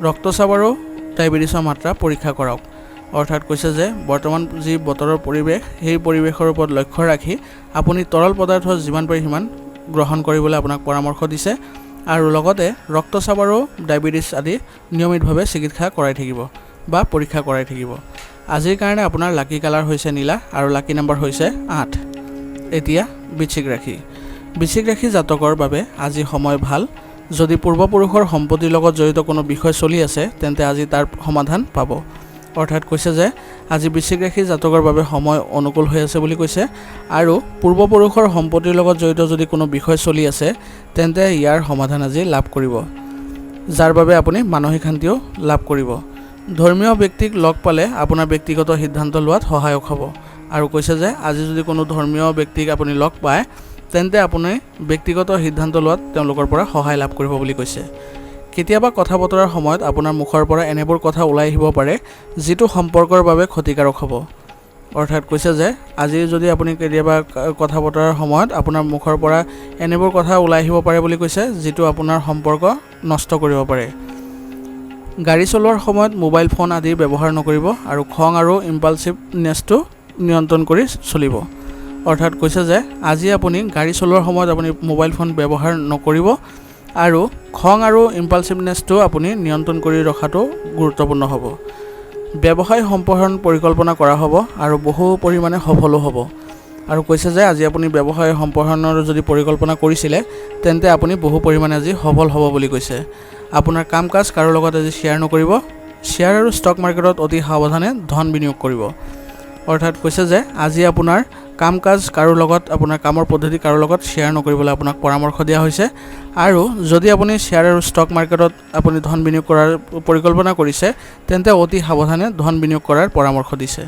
ৰক্তচাপ আৰু ডায়েবেটিছৰ মাত্ৰা পৰীক্ষা কৰক। অৰ্থাৎ কৈছে যে বৰ্তমান যি বতৰৰ পৰিৱেশ সেই পৰিৱেশৰ ওপৰত লক্ষ্য ৰাখি আপুনি তৰল পদাৰ্থ যিমান পাৰি সিমান গ্ৰহণ কৰিবলৈ আপোনাক পৰামৰ্শ দিছে আৰু লগতে ৰক্তচাপ আৰু ডায়েবেটিছ আদি নিয়মিতভাৱে চিকিৎসা কৰাই থাকিব বা পৰীক্ষা কৰাই থাকিব। আজিৰ কাৰণে আপোনাৰ লাকি কালাৰ হৈছে নীলা আৰু লাকি নম্বৰ হৈছে 8। এতিয়া বৃশ্চিক ৰাশি। বৃশ্চিক ৰাশি জাতকৰ বাবে আজি সময় ভাল। যদি পূৰ্বপুৰুষৰ সম্পত্তিৰ লগত জড়িত কোনো বিষয় চলি আছে তেন্তে আজি তাৰ সমাধান পাব। অৰ্থাৎ কৈছে যে আজি বৃশ্চিক ৰাশি জাতকৰ বাবে সময় অনুকূল হৈ আছে বুলি কৈছে আৰু পূৰ্বপুৰুষৰ সম্পত্তিৰ লগত জড়িত যদি কোনো বিষয় চলি আছে তেন্তে ইয়াৰ সমাধান আজি লাভ কৰিব, যাৰ বাবে আপুনি মানসিক শান্তিও লাভ কৰিব। ধৰ্মীয় ব্যক্তিক লগ পালে আপোনাৰ ব্যক্তিগত সিদ্ধান্ত লোৱাত সহায়ক হ'ব আৰু কৈছে যে আজি যদি কোনো ধৰ্মীয় ব্যক্তিক আপুনি লগ পায় তেন্তে আপুনি ব্যক্তিগত সিদ্ধান্ত লোৱাত তেওঁলোকৰ পৰা সহায় লাভ কৰিব বুলি কৈছে। কেতিয়াবা কথা বতৰাৰ সময়ত আপোনাৰ মুখৰ পৰা এনেবোৰ কথা ওলাই আহিব পাৰে যিটো সম্পৰ্কৰ বাবে ক্ষতিকাৰক হ'ব। অৰ্থাৎ কৈছে যে আজি যদি আপুনি কেতিয়াবা কথা বতৰাৰ সময়ত আপোনাৰ মুখৰ পৰা এনেবোৰ কথা ওলাই আহিব পাৰে বুলি কৈছে যিটো আপোনাৰ সম্পৰ্ক নষ্ট কৰিব পাৰে। গাড়ী চলোৱাৰ সময়ত মোবাইল ফোন আদি ব্যৱহাৰ নকৰিব আৰু খং আৰু ইম্পালচিভনেছটো নিয়ন্ত্ৰণ কৰি চলিব। অৰ্থাৎ কৈছে যে আজি আপুনি গাড়ী চলোৱাৰ সময়ত আপুনি মোবাইল ফোন ব্যৱহাৰ নকৰিব আৰু খং আৰু ইম্পালচিভনেছটো আপুনি নিয়ন্ত্ৰণ কৰি ৰখাটো গুৰুত্বপূৰ্ণ হ'ব। ব্যৱসায় সম্প্ৰসাৰণ পৰিকল্পনা কৰা হ'ব আৰু বহু পৰিমাণে সফলো হ'ব। আৰু কৈছে যে আজি আপুনি ব্যৱসায় সম্প্ৰসাৰণৰ যদি পৰিকল্পনা কৰিছিলে তেন্তে আপুনি বহু পৰিমাণে আজি সফল হ'ব বুলি কৈছে। আপোনাৰ কাম কাজ কাৰো লগত আজি শ্বেয়াৰ নকৰিব। শ্বেয়াৰ আৰু ষ্টক মাৰ্কেটত অতি সাৱধানে ধন বিনিয়োগ কৰিব। অৰ্থাৎ কৈছে যে আজি আপোনাৰ কাম কাজ কাৰো লগত আপোনাৰ কামৰ পদ্ধতি কাৰো লগত শ্বেয়াৰ নকৰিবলৈ আপোনাক পৰামৰ্শ দিয়া হৈছে আৰু যদি আপুনি শ্বেয়াৰ আৰু ষ্টক মাৰ্কেটত আপুনি ধন বিনিয়োগ কৰাৰ পৰিকল্পনা কৰিছে তেন্তে অতি সাৱধানে ধন বিনিয়োগ কৰাৰ পৰামৰ্শ দিছে।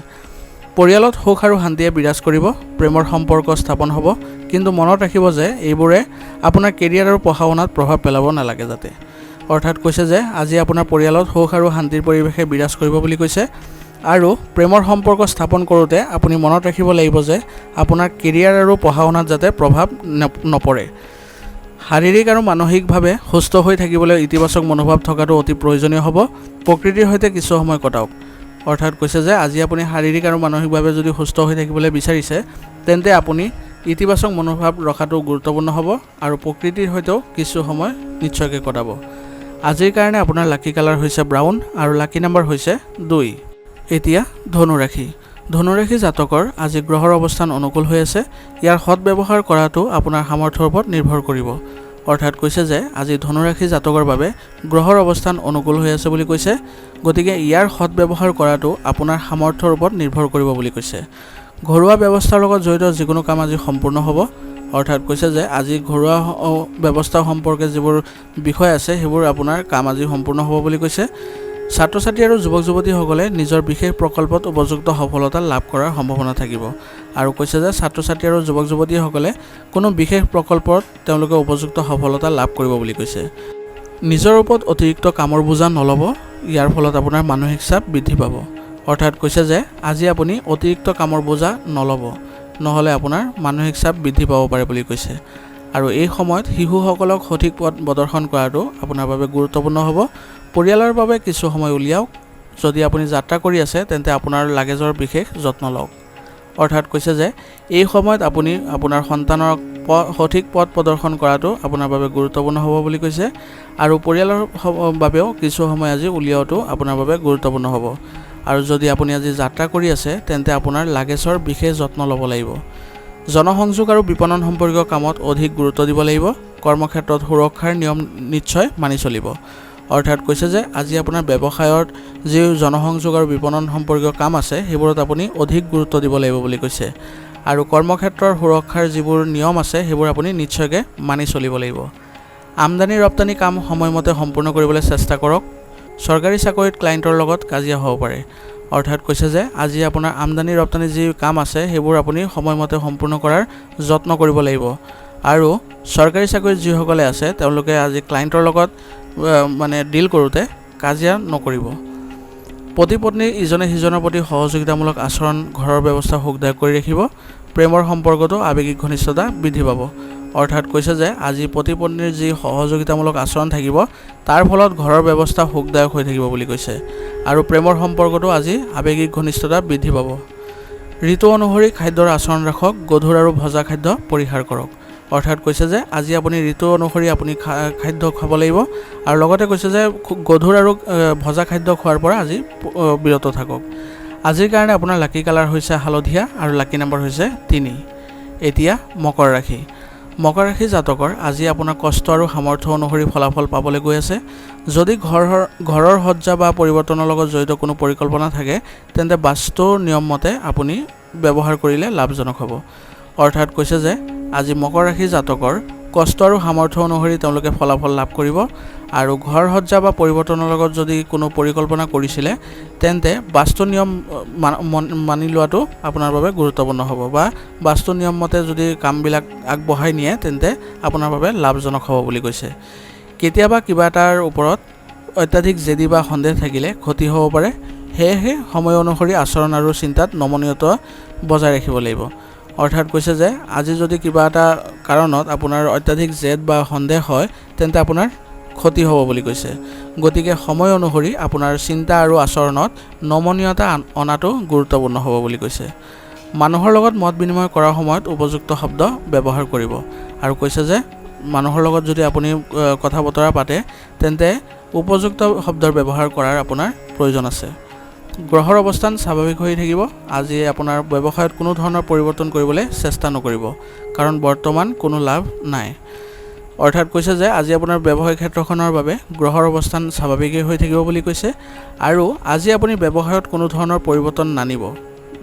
পৰিয়ালত সুখ আৰু শান্তিয়ে বিৰাজ কৰিব। প্ৰেমৰ সম্পৰ্ক স্থাপন হ'ব, কিন্তু মনত ৰাখিব যে এইবোৰে আপোনাৰ কেৰিয়াৰ আৰু পঢ়া শুনাত প্ৰভাৱ পেলাব নালাগে যাতে। অৰ্থাৎ কৈছে যে আজি আপোনাৰ পৰিয়ালত সুখ আৰু শান্তিৰ পৰিৱেশে বিৰাজ কৰিব বুলি কৈছে আৰু প্ৰেমৰ সম্পৰ্ক স্থাপন কৰোঁতে আপুনি মনত ৰাখিব লাগিব যে আপোনাৰ কেৰিয়াৰ আৰু পঢ়া শুনাত যাতে প্ৰভাৱ নপৰে। শাৰীৰিক আৰু মানসিকভাৱে সুস্থ হৈ থাকিবলৈ ইতিবাচক মনোভাৱ থকাটো অতি প্ৰয়োজনীয় হ'ব। প্ৰকৃতিৰ সৈতে কিছু সময় কটাওক। অৰ্থাৎ কৈছে যে আজি আপুনি শাৰীৰিক আৰু মানসিকভাৱে যদি সুস্থ হৈ থাকিবলৈ বিচাৰিছে তেন্তে আপুনি ইতিবাচক মনোভাৱ ৰখাটো গুৰুত্বপূৰ্ণ হ'ব আৰু প্ৰকৃতিৰ সৈতেও কিছু সময় নিশ্চয়কৈ কটাব। আজিৰ কাৰণে আপোনাৰ লাকি কালাৰ হৈছে ব্ৰাউন আৰু লাকি নম্বৰ হৈছে 2। এতিয়া ধনুৰাশি। ধনুৰাশি জাতকৰ আজি গ্ৰহৰ অৱস্থান অনুকূল হৈ আছে। ইয়াৰ সৎ ব্যৱহাৰ কৰাটো আপোনাৰ সামৰ্থ্যৰ ওপৰত নিৰ্ভৰ কৰিব। অৰ্থাৎ কৈছে যে আজি ধনুৰাশি জাতকৰ বাবে গ্ৰহৰ অৱস্থান অনুকূল হৈ আছে বুলি কৈছে, গতিকে ইয়াৰ সৎ ব্যৱহাৰ কৰাটো আপোনাৰ সামৰ্থ্যৰ ওপৰত নিৰ্ভৰ কৰিব বুলি কৈছে। ঘৰুৱা ব্যৱস্থাৰ লগত জড়িত যিকোনো কাম আজি সম্পূৰ্ণ হ'ব। অৰ্থাৎ কৈছে যে আজি ঘৰুৱা ব্যৱস্থা সম্পৰ্কে যিবোৰ বিষয় আছে সেইবোৰ আপোনাৰ কাম আজি সম্পূৰ্ণ হ'ব বুলি কৈছে। ছাত্ৰ ছাত্ৰী আৰু যুৱক যুৱতীসকলে নিজৰ বিশেষ প্ৰকল্পত উপযুক্ত সফলতা লাভ কৰাৰ সম্ভাৱনা থাকিব আৰু কৈছে যে ছাত্ৰ ছাত্ৰী আৰু যুৱক যুৱতীসকলে কোনো বিশেষ প্ৰকল্পত তেওঁলোকে উপযুক্ত সফলতা লাভ কৰিব বুলি কৈছে। নিজৰ ওপৰত অতিৰিক্ত কামৰ বোজা নল'ব, ইয়াৰ ফলত আপোনাৰ মানসিক চাপ বৃদ্ধি পাব। অৰ্থাৎ কৈছে যে আজি আপুনি অতিৰিক্ত কামৰ বোজা নল'ব, নহ'লে আপোনাৰ মানসিক চাপ বৃদ্ধি পাব পাৰে বুলি কৈছে। আৰু এই সময়ত শিশুসকলক সঠিক পথ প্ৰদৰ্শন কৰাটো আপোনাৰ বাবে গুৰুত্বপূৰ্ণ হ'ব। পৰিয়ালৰ বাবে কিছু সময় উলিয়াওক। যদি আপুনি যাত্ৰা কৰি আছে তেন্তে আপোনাৰ লাগেজৰ বিশেষ যত্ন লওক। অৰ্থাৎ কৈছে যে এই সময়ত আপুনি আপোনাৰ সন্তানক সঠিক পথ প্ৰদৰ্শন কৰাটো আপোনাৰ বাবে গুৰুত্বপূৰ্ণ হ'ব বুলি কৈছে আৰু পৰিয়ালৰ বাবেও কিছু সময় আজি উলিওৱাটো আপোনাৰ বাবে গুৰুত্বপূৰ্ণ হ'ব। আৰু যদি আপুনি আজি যাত্ৰা কৰি আছে তেন্তে আপোনাৰ লাগেজৰ বিশেষ যত্ন ল'ব লাগিব। জনসংযোগ আৰু বিপণন সম্পৰ্কীয় কামত অধিক গুৰুত্ব দিব লাগিব। কৰ্মক্ষেত্ৰত সুৰক্ষাৰ নিয়ম নিশ্চয় মানি চলিব। অৰ্থাৎ কৈছে যে আজি আপোনাৰ ব্যৱসায়ত যি জনসংযোগ আৰু বিপণন সম্পৰ্কীয় কাম আছে সেইবোৰত আপুনি অধিক গুৰুত্ব দিব লাগিব বুলি কৈছে আৰু কৰ্মক্ষেত্ৰৰ সুৰক্ষাৰ যিবোৰ নিয়ম আছে সেইবোৰ আপুনি নিশ্চয়কৈ মানি চলিব লাগিব। আমদানি ৰপ্তানি কাম সময়মতে সম্পূৰ্ণ কৰিবলৈ চেষ্টা কৰক। চৰকাৰী চাকৰিত ক্লায়েণ্টৰ লগত কাজিয়া হ'ব পাৰে। অৰ্থাৎ কৈছে যে আজি আপোনাৰ আমদানি ৰপ্তানি যি কাম আছে সেইবোৰ আপুনি সময়মতে সম্পূৰ্ণ কৰাৰ যত্ন কৰিব লাগিব আৰু চৰকাৰী চাকৰিত যিসকলে আছে তেওঁলোকে আজি ক্লায়েণ্টৰ লগত ডিল কৰোঁতে কাজিয়া নকৰিব। পতি পত্নী ইজনে সিজনৰ প্ৰতি সহযোগিতামূলক আচৰণ ঘৰৰ ব্যৱস্থা সুখদায়ক কৰি ৰাখিব। প্ৰেমৰ সম্পৰ্কতো আৱেগিক ঘনিষ্ঠতা বৃদ্ধি পাব। অৰ্থাৎ কৈছে যে আজি পতি পত্নীৰ যি সহযোগিতামূলক আচৰণ থাকিব তাৰ ফলত ঘৰৰ ব্যৱস্থা সুখদায়ক হৈ থাকিব বুলি কৈছে আৰু প্ৰেমৰ সম্পৰ্কটো আজি আৱেগিক ঘনিষ্ঠতা বৃদ্ধি পাব। ঋতু অনুসৰি খাদ্যৰ আচৰণ ৰাখক, গধুৰ আৰু ভজা খাদ্য পৰিহাৰ কৰক। অৰ্থাৎ কৈছে যে আজি আপুনি ঋতু অনুসৰি আপুনি খাদ্য খাব লাগিব আৰু লগতে কৈছে যে গধুৰ আৰু ভজা খাদ্য খোৱাৰ পৰা আজি বিৰত থাকক। আজিৰ কাৰণে আপোনাৰ লাকি কালাৰ হৈছে হালধীয়া আৰু লাকি নম্বৰ হৈছে 3। এতিয়া মকৰ ৰাশি। মকৰ ৰাশি জাতকৰ আজি আপোনাৰ কষ্ট আৰু সামৰ্থ্য অনুসৰি ফলাফল পাবলৈ গৈ আছে। যদি ঘৰৰ সজ্জা বা পৰিৱৰ্তনৰ লগত জড়িত কোনো পৰিকল্পনা থাকে তেন্তে বাস্তুৰ নিয়ম মতে আপুনি ব্যৱহাৰ কৰিলে লাভজনক হ'ব। অৰ্থাৎ কৈছে যে আজি মকৰ ৰাশি জাতকৰ কষ্ট আৰু সামৰ্থ্য অনুসৰি তেওঁলোকে ফলাফল লাভ কৰিব আৰু ঘৰ সজ্জা বা পৰিৱৰ্তনৰ লগত যদি কোনো পৰিকল্পনা কৰিছিলে তেন্তে বাস্তু নিয়ম মানি লোৱাটো আপোনাৰ বাবে গুৰুত্বপূৰ্ণ হ'ব বা বাস্তু নিয়ম মতে যদি কামবিলাক আগবঢ়াই নিয়ে তেন্তে আপোনাৰ বাবে লাভজনক হ'ব বুলি কৈছে। কেতিয়াবা কিবা এটাৰ ওপৰত অত্যাধিক জেদী বা সন্দেহ থাকিলে ক্ষতি হ'ব পাৰে, সেয়েহে সময় অনুসৰি আচৰণ আৰু চিন্তাত নমনীয়তা বজাই ৰাখিব লাগিব। অৰ্থাৎ কৈছে যে আজি যদি কিবা এটা কাৰণত আপোনাৰ অত্যাধিক জেদ বা সন্দেহ হয় তেন্তে আপোনাৰ ক্ষতি হ'ব বুলি কৈছে। গতিকে সময় অনুসৰি আপোনাৰ চিন্তা আৰু আচৰণত নমনীয়তা অনাটো গুৰুত্বপূৰ্ণ হ'ব বুলি কৈছে। মানুহৰ লগত মত বিনিময় কৰাৰ সময়ত উপযুক্ত শব্দ ব্যৱহাৰ কৰিব আৰু কৈছে যে মানুহৰ লগত যদি আপুনি কথা বতৰা পাতে তেন্তে উপযুক্ত শব্দৰ ব্যৱহাৰ কৰাৰ আপোনাৰ প্ৰয়োজন আছে। গ্ৰহৰ অৱস্থান স্বাভাৱিক হৈ থাকিব। আজি আপোনাৰ ব্যৱসায়ত কোনো ধৰণৰ পৰিৱৰ্তন কৰিবলৈ চেষ্টা নকৰিব কাৰণ বৰ্তমান কোনো লাভ নাই। অৰ্থাৎ কৈছে যে আজি আপোনাৰ ব্যৱসায় ক্ষেত্ৰখনৰ বাবে গ্ৰহৰ অৱস্থান স্বাভাৱিকেই হৈ থাকিব বুলি কৈছে আৰু আজি আপুনি ব্যৱসায়ত কোনো ধৰণৰ পৰিৱৰ্তন নানিব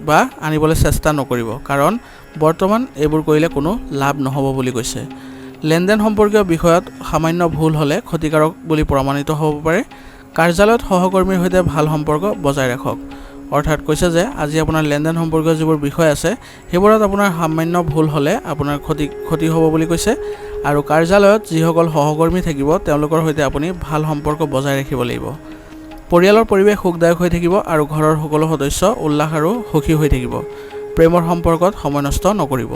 বা আনিবলৈ চেষ্টা নকৰিব কাৰণ বৰ্তমান এইবোৰ কৰিলে কোনো লাভ নহ'ব বুলি কৈছে। লেনদেন সম্পৰ্কীয় বিষয়ত সামান্য ভুল হ'লে ক্ষতিকাৰক বুলি প্ৰমাণিত হ'ব পাৰে। কাৰ্যালয়ত সহকৰ্মীৰ সৈতে ভাল সম্পৰ্ক বজাই ৰাখক। অৰ্থাৎ কৈছে যে আজি আপোনাৰ লেনদেন সম্পৰ্কীয় যিবোৰ বিষয় আছে সেইবোৰত আপোনাৰ সামান্য ভুল হ'লে আপোনাৰ ক্ষতি হ'ব বুলি কৈছে আৰু কাৰ্যালয়ত যিসকল সহকৰ্মী থাকিব তেওঁলোকৰ সৈতে আপুনি ভাল সম্পৰ্ক বজাই ৰাখিব লাগিব। পৰিয়ালৰ পৰিৱেশ সুখদায়ক হৈ থাকিব আৰু ঘৰৰ সকলো সদস্য উল্লাস আৰু সুখী হৈ থাকিব। প্ৰেমৰ সম্পৰ্কত সময় নষ্ট নকৰিব।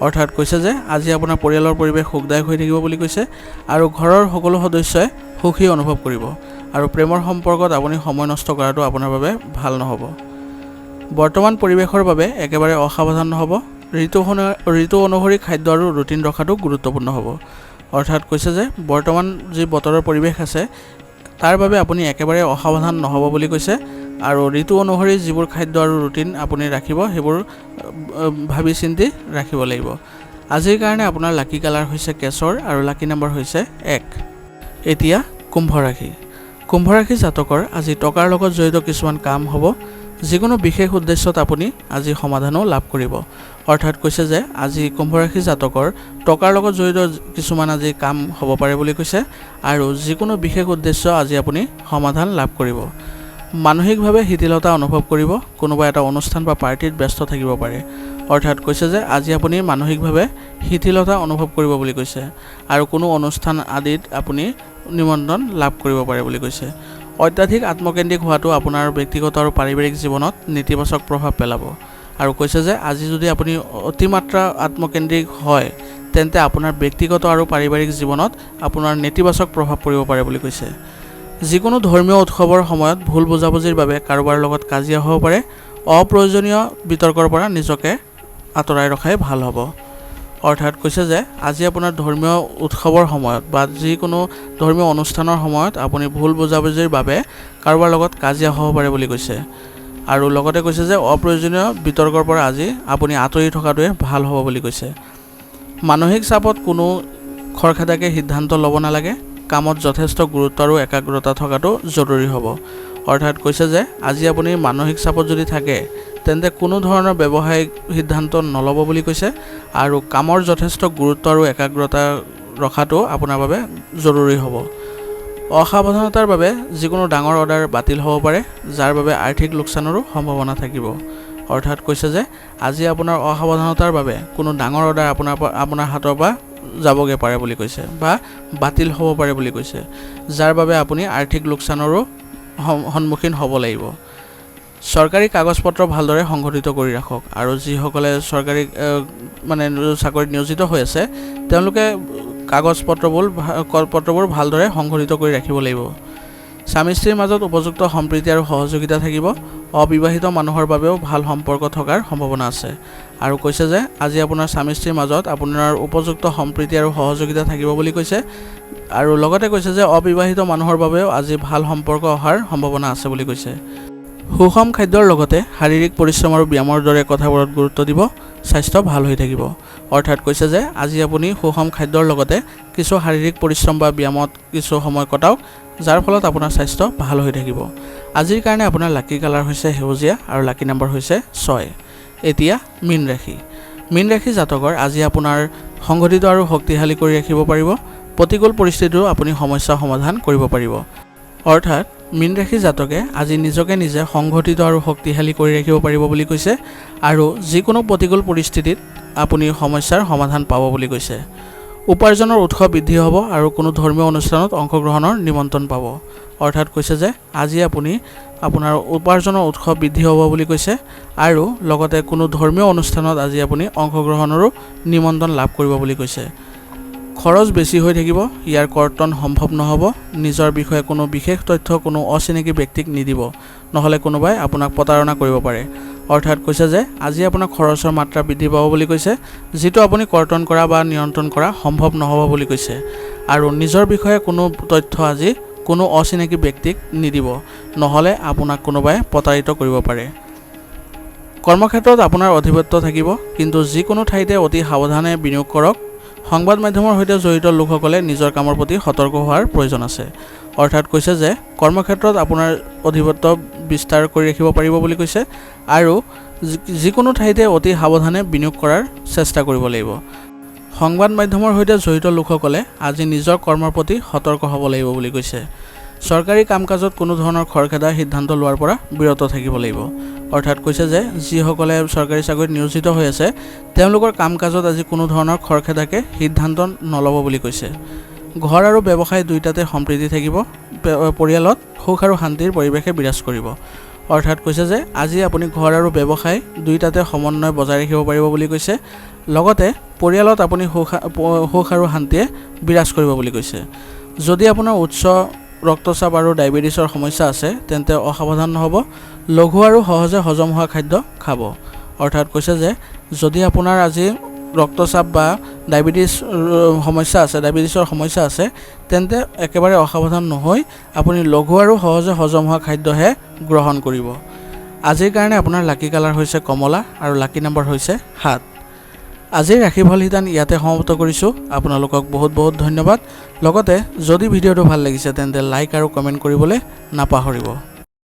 অৰ্থাৎ কৈছে যে আজি আপোনাৰ পৰিয়ালৰ পৰিৱেশ সুখদায়ক হৈ থাকিব বুলি কৈছে আৰু ঘৰৰ সকলো সদস্যই সুখী অনুভৱ কৰিব আৰু প্ৰেমৰ সম্পৰ্কত আপুনি সময় নষ্ট কৰাটো আপোনাৰ বাবে ভাল নহ'ব। বৰ্তমান পৰিৱেশৰ বাবে একেবাৰে অসাৱধান নহ'ব। ঋতু অনুসৰি খাদ্য আৰু ৰুটিন ৰখাটো গুৰুত্বপূৰ্ণ হ'ব। অৰ্থাৎ কৈছে যে বৰ্তমান যি বতৰৰ পৰিৱেশ আছে তাৰ বাবে আপুনি একেবাৰে অসাৱধান নহ'ব বুলি কৈছে আৰু ঋতু অনুসৰি যিবোৰ খাদ্য আৰু ৰুটিন আপুনি ৰাখিব সেইবোৰ ভাবি চিন্তি ৰাখিব লাগিব। আজিৰ কাৰণে আপোনাৰ লাকি কালাৰ হৈছে কেশৰ আৰু লাকি নম্বৰ হৈছে 1। এতিয়া কুম্ভ ৰাশি। কুম্ভ ৰাশি জাতকৰ আজি টকাৰ লগত জড়িত কিছুমান কাম হ'ব। যিকোনো বিশেষ উদ্দেশ্যত আপুনি আজি সমাধানো লাভ কৰিব। অৰ্থাৎ কৈছে যে আজি কুম্ভ ৰাশি জাতকৰ টকাৰ লগত জড়িত কিছুমান আজি কাম হ'ব পাৰে বুলি কৈছে আৰু যিকোনো বিশেষ উদ্দেশ্য আজি আপুনি সমাধান লাভ কৰিব। মানসিকভাৱে শিথিলতা অনুভৱ কৰিব। কোনোবা এটা অনুষ্ঠান বা পাৰ্টিত ব্যস্ত থাকিব পাৰে। অৰ্থাৎ কৈছে যে আজি আপুনি মানসিকভাৱে শিথিলতা অনুভৱ কৰিব বুলি কৈছে আৰু কোনো অনুষ্ঠান আদিত আপুনি নিমন্ত্ৰণ লাভ কৰিব পাৰে বুলি কৈছে। অত্যাধিক আত্মকেন্দ্ৰিক হোৱাটো আপোনাৰ ব্যক্তিগত আৰু পাৰিবাৰিক জীৱনত নেতিবাচক প্ৰভাৱ পেলাব আৰু কৈছে যে আজি যদি আপুনি অতিমাত্ৰা আত্মকেন্দ্ৰিক হয় তেন্তে আপোনাৰ ব্যক্তিগত আৰু পাৰিবাৰিক জীৱনত আপোনাৰ নেতিবাচক প্ৰভাৱ পৰিব পাৰে বুলি কৈছে। যিকোনো ধৰ্মীয় উৎসৱৰ সময়ত ভুল বুজাবুজিৰ বাবে কাৰোবাৰ লগত কাজিয়া হ'ব পাৰে। অপ্ৰয়োজনীয় বিতৰ্কৰ পৰা নিজকে আঁতৰাই ৰখাই ভাল হ'ব। অৰ্থাৎ কৈছে যে আজি আপোনাৰ ধৰ্মীয় উৎসৱৰ সময়ত বা যিকোনো ধৰ্মীয় অনুষ্ঠানৰ সময়ত আপুনি ভুল বুজাবুজিৰ বাবে কাৰোবাৰ লগত কাজিয়া হ'ব পাৰে বুলি কৈছে আৰু লগতে কৈছে যে অপ্ৰয়োজনীয় বিতৰ্কৰ পৰা আজি আপুনি আঁতৰি থকাটোৱে ভাল হ'ব বুলি কৈছে। মানসিক চাপত কোনো খৰখেদাকে সিদ্ধান্ত ল'ব নালাগে। কামত যথেষ্ট গুৰুত্ব আৰু একাগ্ৰতা থকাটো জৰুৰী হ'ব। অৰ্থাৎ কৈছে যে আজি আপুনি মানসিক চাপত যদি থাকে তেন্তে কোনো ধৰণৰ ব্যৱসায়িক সিদ্ধান্ত নল'ব বুলি কৈছে আৰু কামৰ যথেষ্ট গুৰুত্ব আৰু একাগ্ৰতা ৰখাটো আপোনাৰ বাবে জৰুৰী হ'ব। অসাৱধানতাৰ বাবে যিকোনো ডাঙৰ অৰ্ডাৰ বাতিল হ'ব পাৰে যাৰ বাবে আৰ্থিক লোকচানৰো সম্ভাৱনা থাকিব। অৰ্থাৎ কৈছে যে আজি আপোনাৰ অসাৱধানতাৰ বাবে কোনো ডাঙৰ অৰ্ডাৰ আপোনাৰ হাতৰ পৰা যাবগৈ পাৰে বুলি কৈছে বা বাতিল হ'ব পাৰে বুলি কৈছে যাৰ বাবে আপুনি আৰ্থিক লোকচানৰো সন্মুখীন হ'ব লাগিব। চৰকাৰী কাগজপত্ৰ ভালদৰে সংগঠিত কৰি ৰাখক আৰু যিসকলে চৰকাৰী চাকৰিত নিয়োজিত হৈ আছে তেওঁলোকে কাগজপত্ৰবোৰ ভালদৰে সংগঠিত কৰি ৰাখিব লাগিব। স্বামী স্ত্ৰীৰ মাজত উপযুক্ত সম্প্ৰীতি আৰু সহযোগিতা থাকিব। অবিবাহিত মানুহৰ বাবেও ভাল সম্পৰ্ক থকাৰ সম্ভাৱনা আছে আৰু কৈছে যে আজি আপোনাৰ স্বামী স্ত্ৰীৰ মাজত আপোনাৰ উপযুক্ত সম্প্ৰীতি আৰু সহযোগিতা থাকিব বুলি কৈছে আৰু লগতে কৈছে যে অবিবাহিত মানুহৰ বাবেও আজি ভাল সম্পৰ্ক অহাৰ সম্ভাৱনা আছে বুলি কৈছে। সুষম খাদ্যৰ লগতে শাৰীৰিক পৰিশ্ৰম আৰু ব্যায়ামৰ দৰে কথাবোৰত গুৰুত্ব দিব, স্বাস্থ্য ভাল হৈ থাকিব। অৰ্থাৎ কৈছে যে আজি আপুনি সুষম খাদ্যৰ লগতে কিছু শাৰীৰিক পৰিশ্ৰম বা ব্যায়ামত কিছু সময় কটাওক, যাৰ ফলত আপোনাৰ স্বাস্থ্য ভাল হৈ থাকিব। আজিৰ কাৰণে আপোনাৰ লাকি কালাৰ হৈছে সেউজীয়া আৰু লাকি নম্বৰ হৈছে 6। এতিয়া মীন ৰাশি। মীন ৰাশি জাতকৰ আজি আপোনাৰ সংগঠিত আৰু শক্তিশালী কৰি ৰাখিব পাৰিব। প্ৰতিকূল পৰিস্থিতিও আপুনি সমস্যা সমাধান কৰিব পাৰিব। অৰ্থাৎ মীন ৰাশি জাতকে আজি নিজকে নিজে সংগঠিত আৰু শক্তিশালী কৰি ৰাখিব পাৰিব বুলি কৈছে আৰু যিকোনো প্ৰতিকূল পৰিস্থিতিত আপুনি সমস্যাৰ সমাধান পাব বুলি কৈছে। উপাৰ্জনৰ উৎস বৃদ্ধি হ'ব আৰু কোনো ধৰ্মীয় অনুষ্ঠানত অংশগ্ৰহণৰ নিমন্ত্ৰণ পাব। অৰ্থাৎ কৈছে যে আজি আপোনাৰ উপাৰ্জনৰ উৎস বৃদ্ধি হ'ব বুলি কৈছে আৰু লগতে কোনো ধৰ্মীয় অনুষ্ঠানত আজি আপুনি অংশগ্ৰহণৰো নিমন্ত্ৰণ লাভ কৰিব বুলি কৈছে। খৰচ বেছি হৈ থাকিব, ইয়াৰ কৰ্তন সম্ভৱ নহ'ব। নিজৰ বিষয়ে কোনো বিশেষ তথ্য কোনো অচিনাকি ব্যক্তিক নিদিব, নহ'লে কোনোবাই আপোনাক প্ৰতাৰণা কৰিব পাৰে। অৰ্থাৎ কৈছে যে আজি আপোনাৰ খৰচৰ মাত্ৰা বৃদ্ধি পাব বুলি কৈছে, যিটো আপুনি কৰ্তন কৰা বা নিয়ন্ত্ৰণ কৰা সম্ভৱ নহ'ব বুলি কৈছে। আৰু নিজৰ বিষয়ে কোনো তথ্য আজি কোনো অচিনাকি ব্যক্তিক নিদিব, নহ'লে আপোনাক কোনোবাই প্ৰতাৰিত কৰিব পাৰে। কৰ্মক্ষেত্ৰত আপোনাৰ আধিপত্য থাকিব, কিন্তু যিকোনো ঠাইতে অতি সাৱধানে বিনিয়োগ কৰক। সংবাদ মাধ্যমৰ সৈতে জড়িত লোকসকলে নিজৰ কামৰ প্ৰতি সতৰ্ক হোৱাৰ প্ৰয়োজন আছে। অৰ্থাৎ কৈছে যে কৰ্মক্ষেত্ৰত আপোনাৰ আধিপত্য বিস্তাৰ কৰি ৰাখিব পাৰিব বুলি কৈছে আৰু যিকোনো ঠাইতে অতি সাৱধানে বিনিয়োগ কৰাৰ চেষ্টা কৰিব লাগিব। সংবাদ মাধ্যমৰ সৈতে জড়িত লোকসকলে আজি নিজৰ কৰ্মৰ প্ৰতি সতৰ্ক হ'ব লাগিব বুলি কৈছে। চৰকাৰী কাম কাজত কোনো ধৰণৰ খৰখেদা সিদ্ধান্ত লোৱাৰ পৰা বিৰত থাকিব লাগিব। অৰ্থাৎ কৈছে যে যিসকলে চৰকাৰী চাকৰিত নিয়োজিত হৈ আছে তেওঁলোকৰ কাম কাজত আজি কোনো ধৰণৰ খৰখেদাকে সিদ্ধান্ত নল'ব বুলি কৈছে। ঘৰ আৰু ব্যৱসায় দুয়োটাতে সম্প্ৰীতি থাকিব। পৰিয়ালত সুখ আৰু শান্তিৰ পৰিৱেশে বিৰাজ কৰিব। অৰ্থাৎ কৈছে যে আজি আপুনি ঘৰ আৰু ব্যৱসায় দুয়োটাতে সমন্বয় বজাই ৰাখিব পাৰিব বুলি কৈছে। লগতে পৰিয়ালত আপুনি সুখ আৰু শান্তিয়ে বিৰাজ কৰিব বুলি কৈছে। যদি আপোনাৰ উচ্চ ৰক্তচাপ আৰু ডায়েবেটিছৰ সমস্যা আছে তেন্তে অসাৱধান নহ'ব, লঘু আৰু সহজে হজম হোৱা খাদ্য খাব। অৰ্থাৎ কৈছে যে যদি আপোনাৰ আজি ৰক্তচাপ বা ডায়েবেটিছৰ সমস্যা আছে তেন্তে একেবাৰে অসাৱধান নহৈ আপুনি লঘু আৰু সহজে হজম হোৱা খাদ্যহে গ্ৰহণ কৰিব। আজিৰ কাৰণে আপোনাৰ লাকি কালাৰ হৈছে কমলা আৰু লাকি নম্বৰ হৈছে 7। আজিৰ ৰাশিফল শিতান ইয়াতে সমাপ্ত কৰিছোঁ। আপোনালোকক বহুত বহুত ধন্যবাদ। লগতে যদি ভিডিঅ'টো ভাল লাগিছে তেন্তে লাইক আৰু কমেণ্ট কৰিবলৈ নাপাহৰিব।